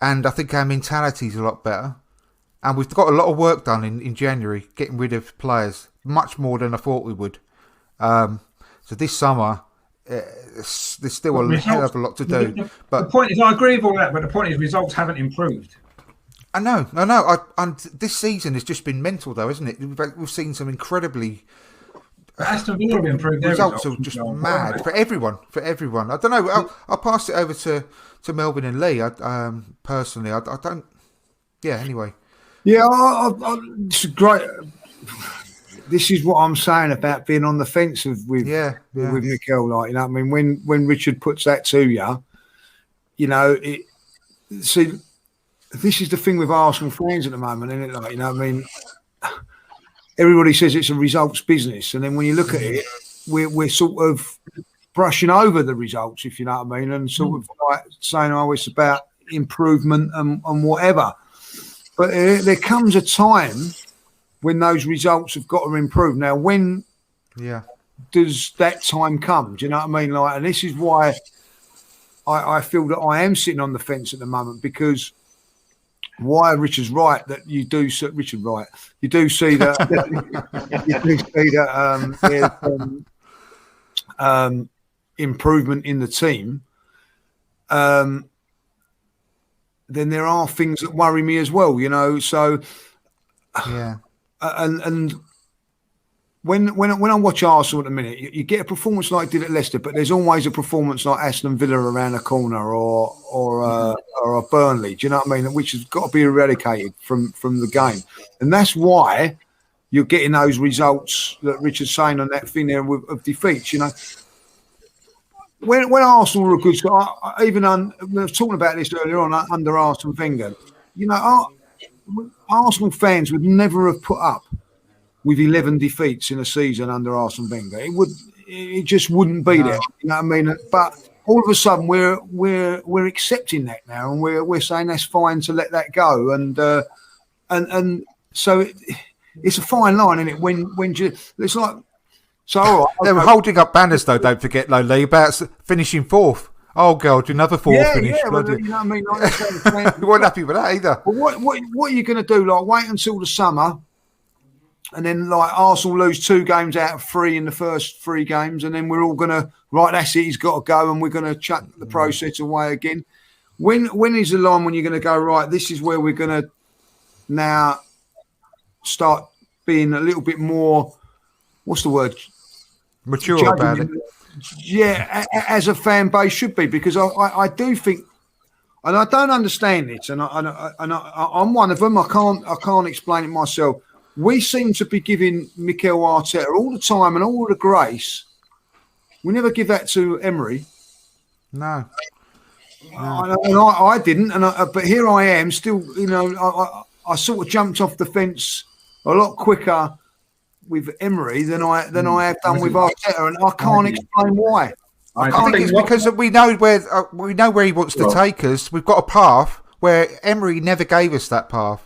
and I think our mentality is a lot better. And we've got a lot of work done in January, getting rid of players, much more than I thought we would. So this summer, there's still a hell of a lot to do. But the point is, I agree with all that, but the point is results haven't improved. I know. And this season has just been mental, though, isn't it? We've seen some incredibly Aston Villa have improved. Results are just mad for everyone. I don't know. I'll pass it over to Melvin and Lee. Personally, I don't. Yeah. Anyway. Yeah, it's great. This is what I'm saying about being on the fence with Mikel. Like, I mean, when Richard puts that to you, see. This is the thing with Arsenal fans at the moment, isn't it? Like, I mean, everybody says it's a results business, and then when you look at it, we're sort of brushing over the results, if you know what I mean, and sort of like saying, "Oh, it's about improvement and whatever." But there comes a time when those results have got to improve. Now, when does that time come? Do you know what I mean? Like, and this is why I feel that I am sitting on the fence at the moment, because. Why Richard's right that you do see Richard right. You do see that there's improvement in the team. Then there are things that worry me as well, So and when I watch Arsenal at the minute, you get a performance like did at Leicester, but there's always a performance like Aston Villa around the corner or a Burnley. Do you know what I mean? Which has got to be eradicated from the game, and that's why you're getting those results that Richard's saying on that thing there of defeats. You know, when Arsenal were a good side, we were talking about this earlier on under Arsene Wenger. You know, Arsenal fans would never have put up with 11 defeats in a season under Arsene Wenger. It just wouldn't be there. You know what I mean? But all of a sudden we're accepting that now, and we're saying that's fine to let that go. And so it's a fine line, isn't it? When it's like so. All right, they were holding up banners though. Don't forget, Lee, about finishing fourth. Oh God, another fourth finish. Yeah, well, you know what I mean. Like, we weren't happy with that either. But what are you going to do? Like wait until the summer. And then, like, Arsenal lose 2 games out of 3 in the first 3 games, and then we're all going to, right, that's it, he's got to go, and we're going to chuck the process away again. When is the line when you're going to go, right, this is where we're going to now start being a little bit more, what's the word? Mature about it. Yeah, as a fan base should be, because I do think, and I don't understand it, and I'm one of them, I can't explain it myself. We seem to be giving Mikel Arteta all the time and all the grace. We never give that to Emery. No. And I didn't. But here I am still, you know, I sort of jumped off the fence a lot quicker with Emery than I have done with Arteta, and I can't explain why. I think it's because we know where he wants to take us. We've got a path where Emery never gave us that path.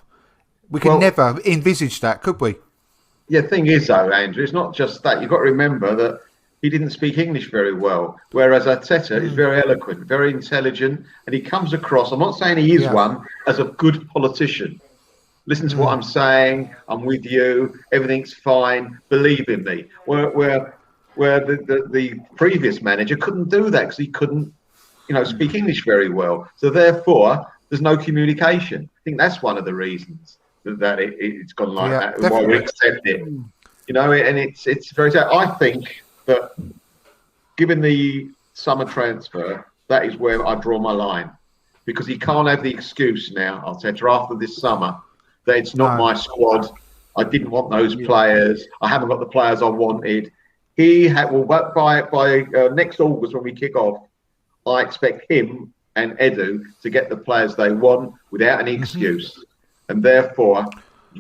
We could never envisage that, could we? Yeah, thing is, though, Andrew, it's not just that. You've got to remember that he didn't speak English very well, whereas Arteta is very eloquent, very intelligent, and he comes across, I'm not saying he is one, as a good politician. Listen to what I'm saying, I'm with you, everything's fine, believe in me. Where the previous manager couldn't do that because he couldn't, speak English very well. So therefore, there's no communication. I think that's one of the reasons that it's gone like that, and why we accept it. And it's very sad. I think that given the summer transfer, that is where I draw my line, because he can't have the excuse now, Arteta, after this summer, that it's not my squad. I didn't want those players. I haven't got the players I wanted. He had by next August when we kick off, I expect him and Edu to get the players they want without any excuse. And therefore,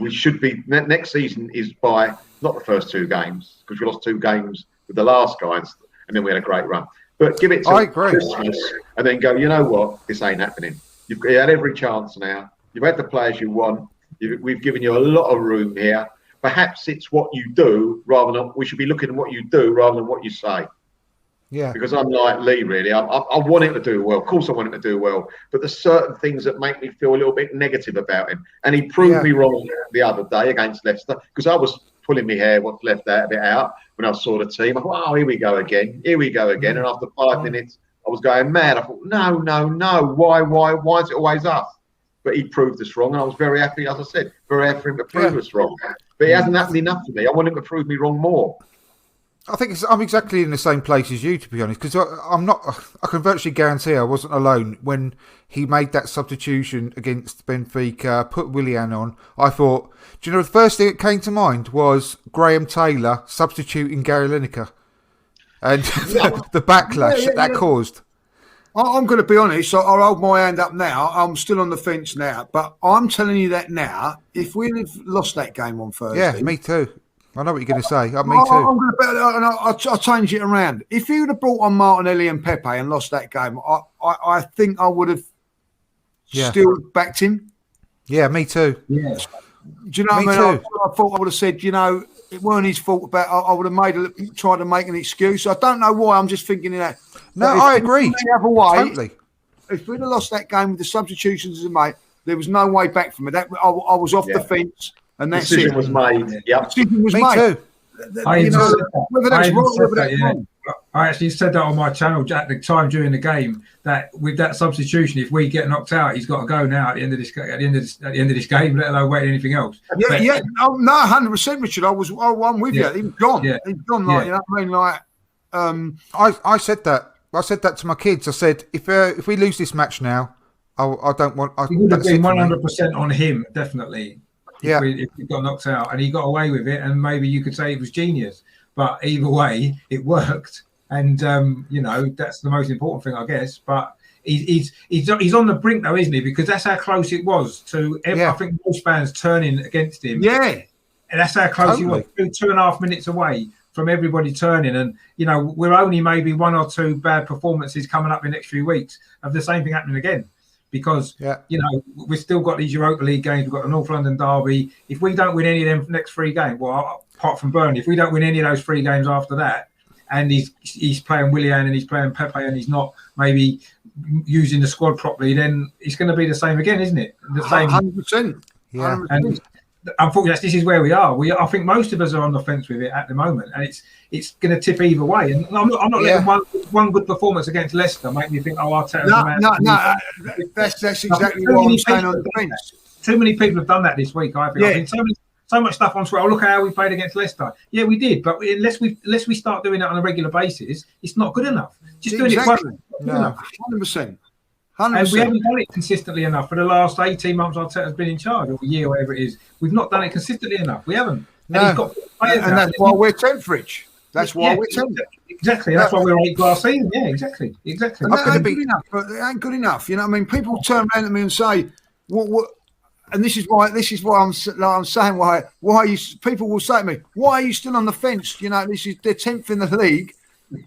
we should be next season is by not the first 2 games, because we lost 2 games with the last guys, and then we had a great run. But give it to Christmas and then go, you know what, this ain't happening. You've had every chance now. You've had the players you want. We've given you a lot of room here. Perhaps it's what you do rather than we should be looking at what you do rather than what you say. Yeah. Because I'm like Lee, really. I want him to do well. Of course, I want him to do well. But there's certain things that make me feel a little bit negative about him. And he proved me wrong the other day against Leicester, because I was pulling my hair, what's left out of it out when I saw the team. I thought, here we go again. Here we go again. And after 5 minutes, I was going mad. I thought, no. Why is it always us? But he proved us wrong. And I was very happy, as I said, very happy for him to prove us wrong. But he hasn't happened enough for me. I want him to prove me wrong more. I think I'm exactly in the same place as you, to be honest, because I'm not. I can virtually guarantee I wasn't alone when he made that substitution against Benfica, put Willian on. I thought, do you know, the first thing that came to mind was Graham Taylor substituting Gary Lineker, and the backlash that caused. I'm going to be honest. I'll hold my hand up now. I'm still on the fence now, but I'm telling you that now. If we'd have lost that game on Thursday, me too. I know what you're going to say. Me too. I'm going to I'll change it around. If you would have brought on Martinelli and Pepe and lost that game, I think I would have still backed him. Yeah, me too. Yeah. Do you know what I mean? I thought I would have said, it weren't his fault. I would have tried to make an excuse. I don't know why. I'm just thinking that. No, I agree. The other way, totally. If we'd have lost that game with the substitutions as a mate, there was no way back from it. I was off the fence. And that decision was made. Yeah, decision was me made. Too. Whether that's right or whether that's wrong. I actually said that on my channel at the time during the game, that with that substitution, if we get knocked out, he's got to go now at the end of this game, let alone waiting anything else. Oh, no, 100%, Richard. I'm with you. He's gone. Yeah. He's gone. Like, you know what I mean? Like, I said that. I said that to my kids. I said, if we lose this match now, I don't want. It would have been 100% on him, definitely. If we got knocked out, and he got away with it, and maybe you could say it was genius. But either way, it worked, and you know, that's the most important thing, I guess. But he's on the brink, though, isn't he? Because that's how close it was to. I think most fans turning against him. Yeah, and that's how close he was. 2.5 minutes away from everybody turning, and you know, we're only maybe 1 or 2 bad performances coming up in the next few weeks of the same thing happening again. Because you know, we've still got these Europa League games. We've got the North London derby. If we don't win any of them next 3 games, well, apart from Burnley, if we don't win any of those 3 games after that, and he's playing Willian and he's playing Pepe and he's not maybe using the squad properly, then it's going to be the same again, isn't it? The same, 100%. Yeah. 100%. And unfortunately, this is where we are. I think most of us are on the fence with it at the moment, and it's going to tip either way. And I'm not letting one good performance against Leicester make me think, oh, Arteta's the man. No, that's exactly what I'm saying on the fence. Too many people have done that this week. I think. I've seen so much stuff on Twitter. Oh, look how we played against Leicester. Yeah, we did, but unless we start doing that on a regular basis, it's not good enough. Just doing it once, no, 100%. And we haven't done it consistently enough for the last 18 months Arteta's been in charge, or a year, whatever it is. We've not done it consistently enough. We haven't. No. And that's why we're 10th, Rich. That's why we're 10th. Exactly. That's why we're 8 last season. Yeah, exactly. And that ain't good enough. But it ain't good enough. You know what I mean? People turn around to me and say, "What?" And this is why I'm saying why you people will say to me, "Why are you still on the fence?" You know, they're 10th in the league.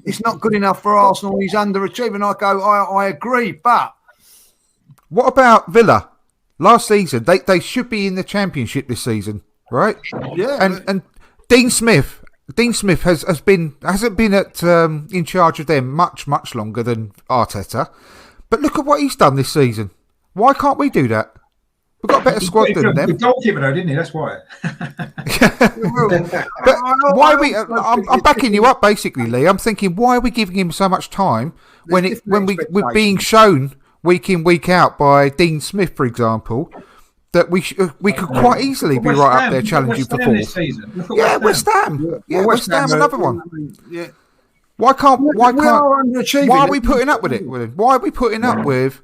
It's not good enough for Arsenal. He's underachieving. I go, I agree, but. What about Villa? Last season, they should be in the Championship this season, right? Yeah. And Dean Smith hasn't been in charge of them much longer than Arteta. But look at what he's done this season. Why can't we do that? We've got a better squad than them. The goalkeeper, though, didn't he? That's why. But why are we? I'm backing you up, basically, Lee. I'm thinking, why are we giving him so much time when we're being shown week in, week out by Dean Smith, for example, that we could quite easily be right up there challenging for 4th. Yeah, West Ham. Yeah, West Ham, another one. Yeah. Why are we putting up with it? Why are we putting up with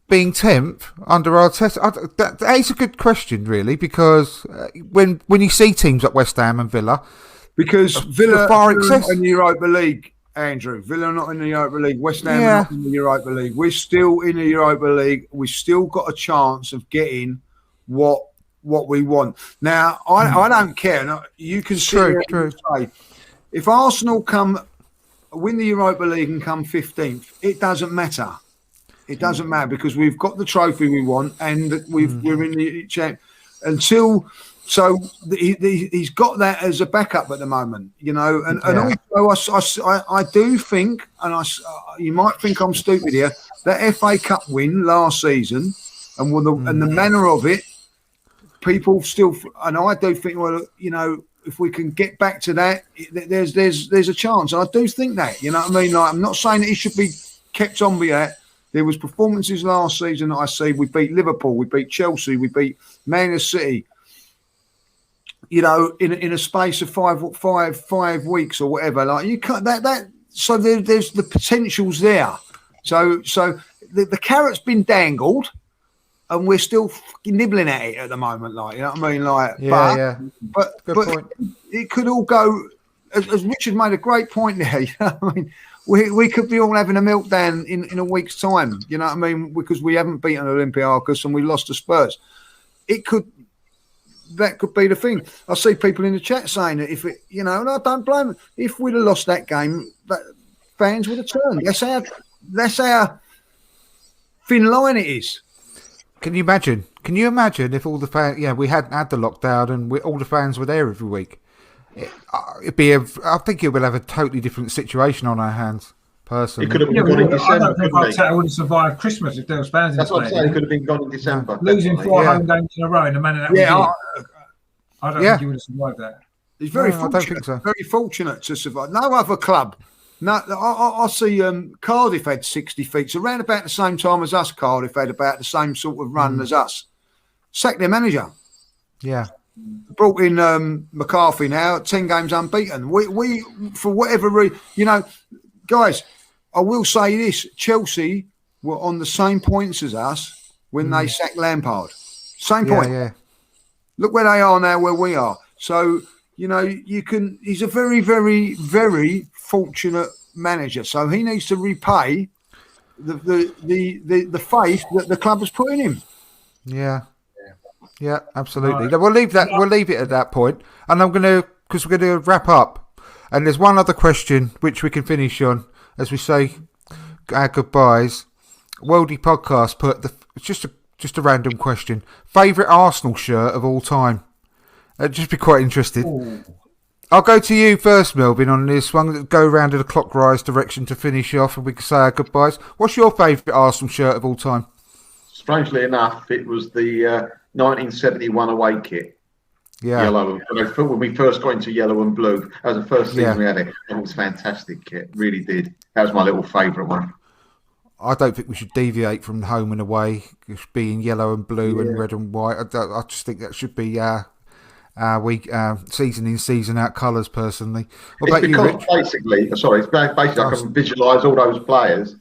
being 10th under Arteta? That is a good question, really, because when you see teams like West Ham and Villa, because Villa are in the Europa League. Andrew, Villa not in the Europa League. West Ham not in the Europa League. We're still in the Europa League. We've still got a chance of getting what we want. Now, I don't care. Now, you can say, if Arsenal win the Europa League and come 15th, it doesn't matter. It doesn't matter because we've got the trophy we want and we're in the champ until. So he's got that as a backup at the moment, you know, and also I do think, and you might think I'm stupid here, that FA Cup win last season and the manner of it, people still, and I do think, well, you know, if we can get back to that, there's a chance. And I do think that, you know what I mean? Like, I'm not saying that he should be kept on with that. There was performances last season that I see. We beat Liverpool, we beat Chelsea, we beat Man City. You know, in a space of five weeks or whatever, like you can't that. So there's the potential's there. So the carrot's been dangled, and we're still nibbling at it at the moment. Like, you know what I mean? Like, but point. It could all go. As Richard made a great point there. You know what I mean? We could be all having a meltdown in a week's time. You know what I mean? Because we haven't beaten Olympiacos and we lost to Spurs. That could be the thing. I see people in the chat saying that if it, you know, and I don't blame them. If we'd have lost that game, that fans would have turned. That's how thin line it is. Can you imagine? If all the fans, we hadn't had the lockdown and all the fans were there every week? I think it would have a totally different situation on our hands. Personally, it could have been gone in December. I don't think Arteta would have survived Christmas if there was fans. That's what I'm saying. It could have been gone in December. Losing 4 home games in a row, and the man of that. I don't think he would have survived that. He's very fortunate. I don't think so. Very fortunate to survive. No other club No, I see Cardiff had 60 feet. So around about the same time as us, Cardiff had about the same sort of run as us. Sacked their manager. Yeah. Brought in McCarthy now, 10 games unbeaten. We for whatever reason, guys, I will say this, Chelsea were on the same points as us when they sacked Lampard. Same point. Yeah. Look where they are now, where we are. So, he's a very, very, very fortunate manager. So he needs to repay the faith that the club has put in him. Yeah, absolutely. We'll leave it at that point. And because we're going to wrap up. And there's one other question which we can finish on as we say our goodbyes. Worldy Podcast put just a random question. Favourite Arsenal shirt of all time? I'd just be quite interested. Ooh. I'll go to you first, Melvin, on this one. Go around in a clockwise direction to finish off and we can say our goodbyes. What's your favourite Arsenal shirt of all time? Strangely enough, it was the 1971 away kit. Yeah. Yellow. When we first got into yellow and blue, that was the first season we had it. It was a fantastic kit. Really did. That was my little favourite one. I don't think we should deviate from home and away, being yellow and blue and red and white. I just think that should be season in, season out colours, personally. What about you, Rich? Basically, I can visualise all those players,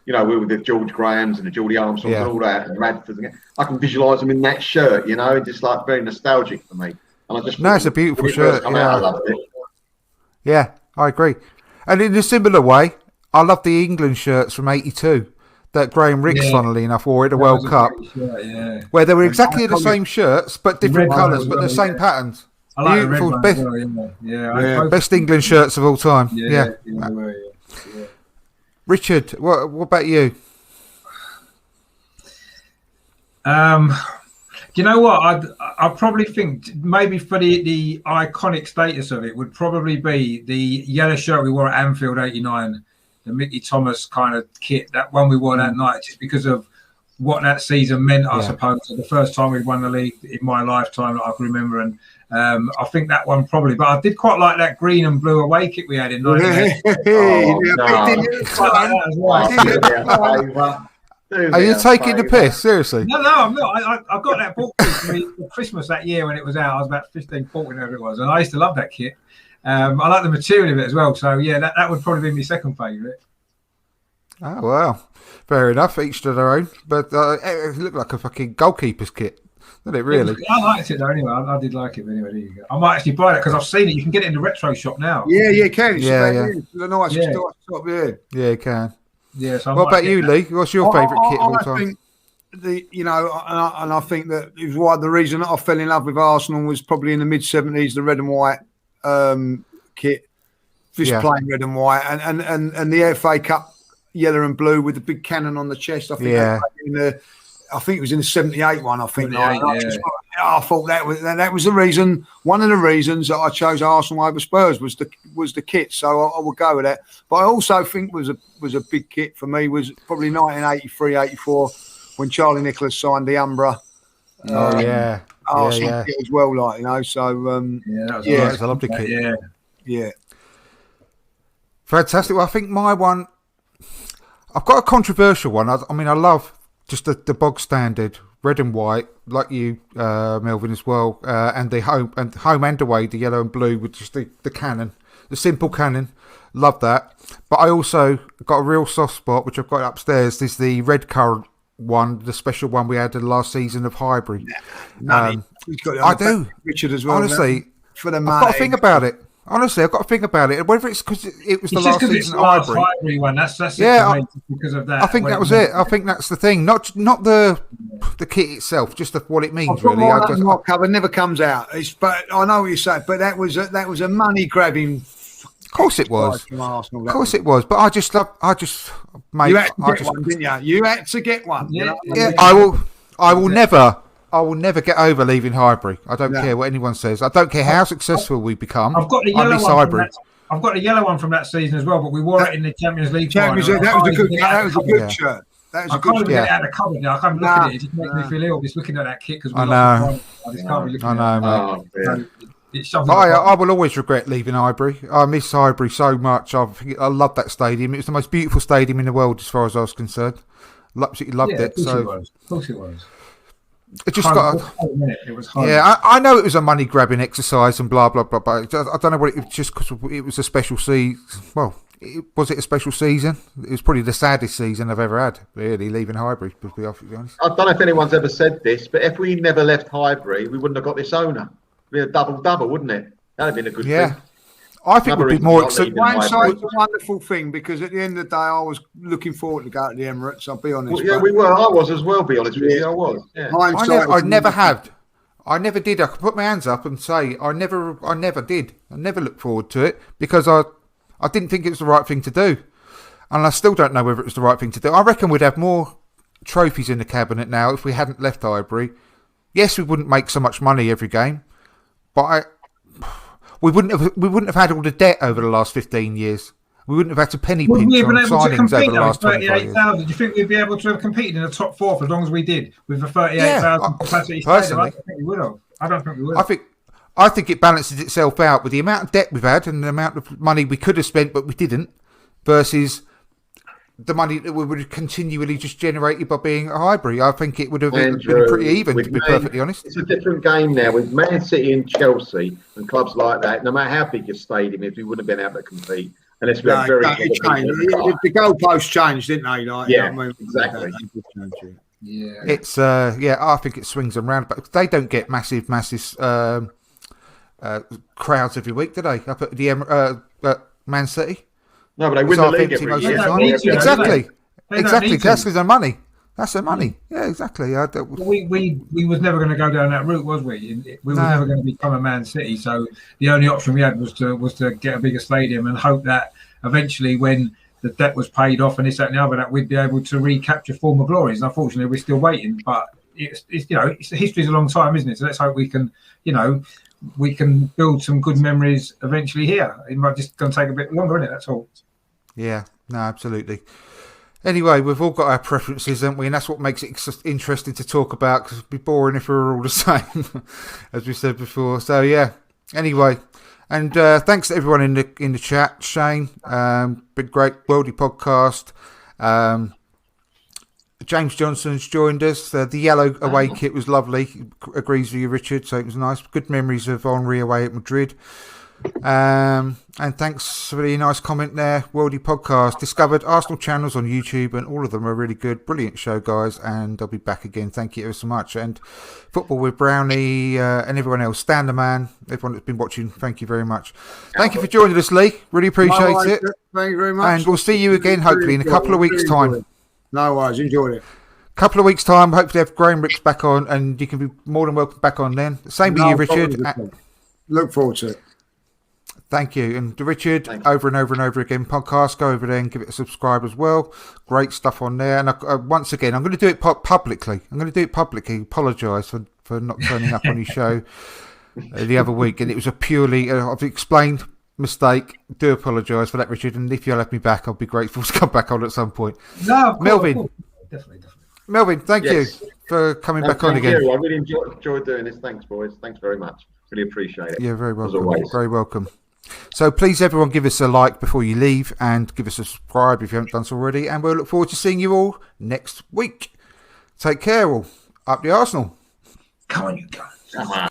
with the George Grahams and the Geordie Armstrongs and all that, and Radfords. I can visualise them in that shirt, just like very nostalgic for me. And I just it's a beautiful shirt. I loved it. Yeah, I agree. And in a similar way, I love the England shirts from '82 that Graham Ricks, funnily enough, wore at the World Cup, where they were exactly the same shirts but different colours, but the same patterns. I like beautiful, the red one, best England shirts of all time. Yeah. Richard, what about you? You know what? I probably think maybe for the iconic status of it would probably be the yellow shirt we wore at Anfield '89. The Mickey Thomas kind of kit, that one we wore that night, just because of what that season meant, I suppose. So the first time we'd won the league in my lifetime that I can remember. And I think that one probably. But I did quite like that green and blue away kit we had in 1988. Are you taking the piss? Seriously? No, I'm not. I got that book for me for Christmas that year when it was out. I was about 15, 14, whatever it was. And I used to love that kit. I like the material of it as well. So, that would probably be my second favourite. Oh, well. Fair enough. Each to their own. But it looked like a fucking goalkeeper's kit. Didn't it, really? I liked it, though, anyway. I did like it. Anyway, there you go. I might actually buy it because I've seen it. You can get it in the retro shop now. Yeah, you can. It's nice shop, Yeah, you can. Yeah, so what about you, Lee? What's your favourite kit of all time? Think I think that it was why the reason that I fell in love with Arsenal was probably in the mid-70s, the red and white kit, just plain red and white, and the FA Cup yellow and blue with the big cannon on the chest. I think I think it was in the '78 one. I think I thought that was the reason. One of the reasons that I chose Arsenal over Spurs was the kit. So I would go with that. But I also think was a big kit for me was probably 1983-84 when Charlie Nicholas signed the Umbra. Arsenal kit as well, So that was a lovely kit. Yeah. Fantastic. Well, I think my one. I've got a controversial one. I mean, I love just the bog standard red and white, like you, Melvin, as well, and the home and away, the yellow and blue with just the cannon, the simple cannon. Love that. But I also got a real soft spot, which I've got upstairs. Is the red currant one, the special one we had in the last season of Highbury. I do, Richard, as well. Honestly, for the I've got a thing about it. Honestly, I've got to think about it. Whether it's because it was the last season of Highbury one. That's it for me, because of that. I think that was it. I think that's the thing. Not the kit itself, just what it means. Really, cover never comes out. But I know what you're saying. But that was a money grabbing. Of course it was. Of course it was. But I just made. You had to get one, didn't you? You had to get one. Yeah. I will never get over leaving Highbury. I don't care what anyone says. I don't care how successful we become. I've got the yellow one. I've got the yellow one from that season as well, but we wore it in the Champions League. That was a good shirt. That was a good shirt. I can't get it out of the cupboard now. I can't look at it. It just makes me feel ill just looking at that kit because I know. I just can't be looking at it. I know, mate. It shoves I will always regret leaving Highbury. I miss Highbury so much. I love that stadium. It was the most beautiful stadium in the world as far as I was concerned. Absolutely loved it. Of course it was. It just got. It was home. Yeah, I know it was a money grabbing exercise and blah blah blah. But I don't know what it was. Just because it was a special season. Well, was it a special season? It was probably the saddest season I've ever had. Really, leaving Highbury, to be honest. I don't know if anyone's ever said this, but if we never left Highbury, we wouldn't have got this owner. It'd be a double, wouldn't it? That'd have been a good thing. I think it would be more exciting. Hindsight's a wonderful thing because at the end of the day, I was looking forward to go to the Emirates. I'll be honest. Well, yeah, we were. I was as well. Be honest with you, I was. Yeah. I never have. I never did. I can put my hands up and say I never did. I never looked forward to it because I didn't think it was the right thing to do, and I still don't know whether it was the right thing to do. I reckon we'd have more trophies in the cabinet now if we hadn't left Highbury. Yes, we wouldn't make so much money every game, but we wouldn't have had all the debt over the last 15 years. We wouldn't have had to penny pinch on signings over the last 25 years. Do you think we'd be able to have competed in the top four for as long as we did with the 38,000 capacity stadium? I don't think we would have. I don't think we would have. I think it balances itself out with the amount of debt we've had and the amount of money we could have spent but we didn't versus the money that we would have continually just generated by being at Highbury. I think it would have been pretty even, to be perfectly honest. It's a different game now with Man City and Chelsea and clubs like that. No matter how big your stadium is, we wouldn't have been able to compete unless we had very good the goalposts changed, didn't they? Like, yeah, you know, exactly. Yeah, it's I think it swings around, but they don't get massive crowds every week, do they? Up at the Man City. No, but they win the league every year. Exactly. That's their money. That's their money. Yeah, exactly. We was never going to go down that route, was we? We were never going to become a Man City. So the only option we had was to get a bigger stadium and hope that eventually, when the debt was paid off and this, that, and the other, that we'd be able to recapture former glories. And unfortunately, we're still waiting. But it's history's a long time, isn't it? So let's hope we can, we can build some good memories eventually here. It might just going to take a bit longer, isn't it? That's all. Yeah, no, absolutely. Anyway, we've all got our preferences, haven't we? And that's what makes it interesting to talk about, because it'd be boring if we were all the same, as we said before. So, yeah. Anyway, and thanks to everyone in the chat. Shane, been great, Worldy podcast. James Johnson's joined us. The yellow away kit was lovely. Agrees with you, Richard. So it was nice. Good memories of Henry away at Madrid. And thanks for the nice comment there. Worldy podcast. Discovered Arsenal channels on YouTube, and all of them are really good. Brilliant show, guys. And I'll be back again. Thank you ever so much. And Football with Brownie and everyone else. Stan the Man. Everyone that's been watching. Thank you very much. Thank you for joining us, Lee. Really appreciate it. Thank you very much. And we'll see you again, hopefully, in a couple of weeks' time. No worries, enjoyed it. Couple of weeks' time, hopefully have Graham Ricks back on, and you can be more than welcome back on then. Same with you, Richard. Look forward to it. Thank you. And Richard, over and over and over again, podcast, go over there and give it a subscribe as well. Great stuff on there. And once again, I'm going to do it publicly. Apologise for not turning up on your show the other week. And it was a purely, I've explained, mistake. Do apologise for that, Richard. And if you'll have me back, I'll be grateful to come back on at some point. No, Melvin. Definitely. Melvin, thank you for coming back on again. I really enjoyed doing this. Thanks, boys. Thanks very much. Really appreciate it. You're very welcome. Very welcome. So please, everyone, give us a like before you leave and give us a subscribe if you haven't done so already. And we'll look forward to seeing you all next week. Take care, all. Up the Arsenal. Come on, you guys. Come on.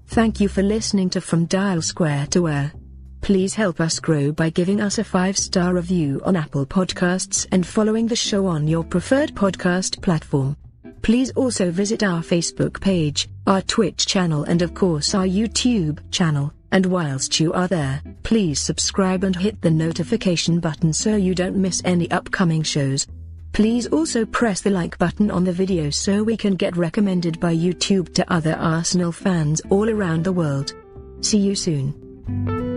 Thank you for listening to From Dial Square to Where. Please help us grow by giving us a 5-star review on Apple Podcasts and following the show on your preferred podcast platform. Please also visit our Facebook page, our Twitch channel, and of course our YouTube channel. And whilst you are there, please subscribe and hit the notification button so you don't miss any upcoming shows. Please also press the like button on the video so we can get recommended by YouTube to other Arsenal fans all around the world. See you soon.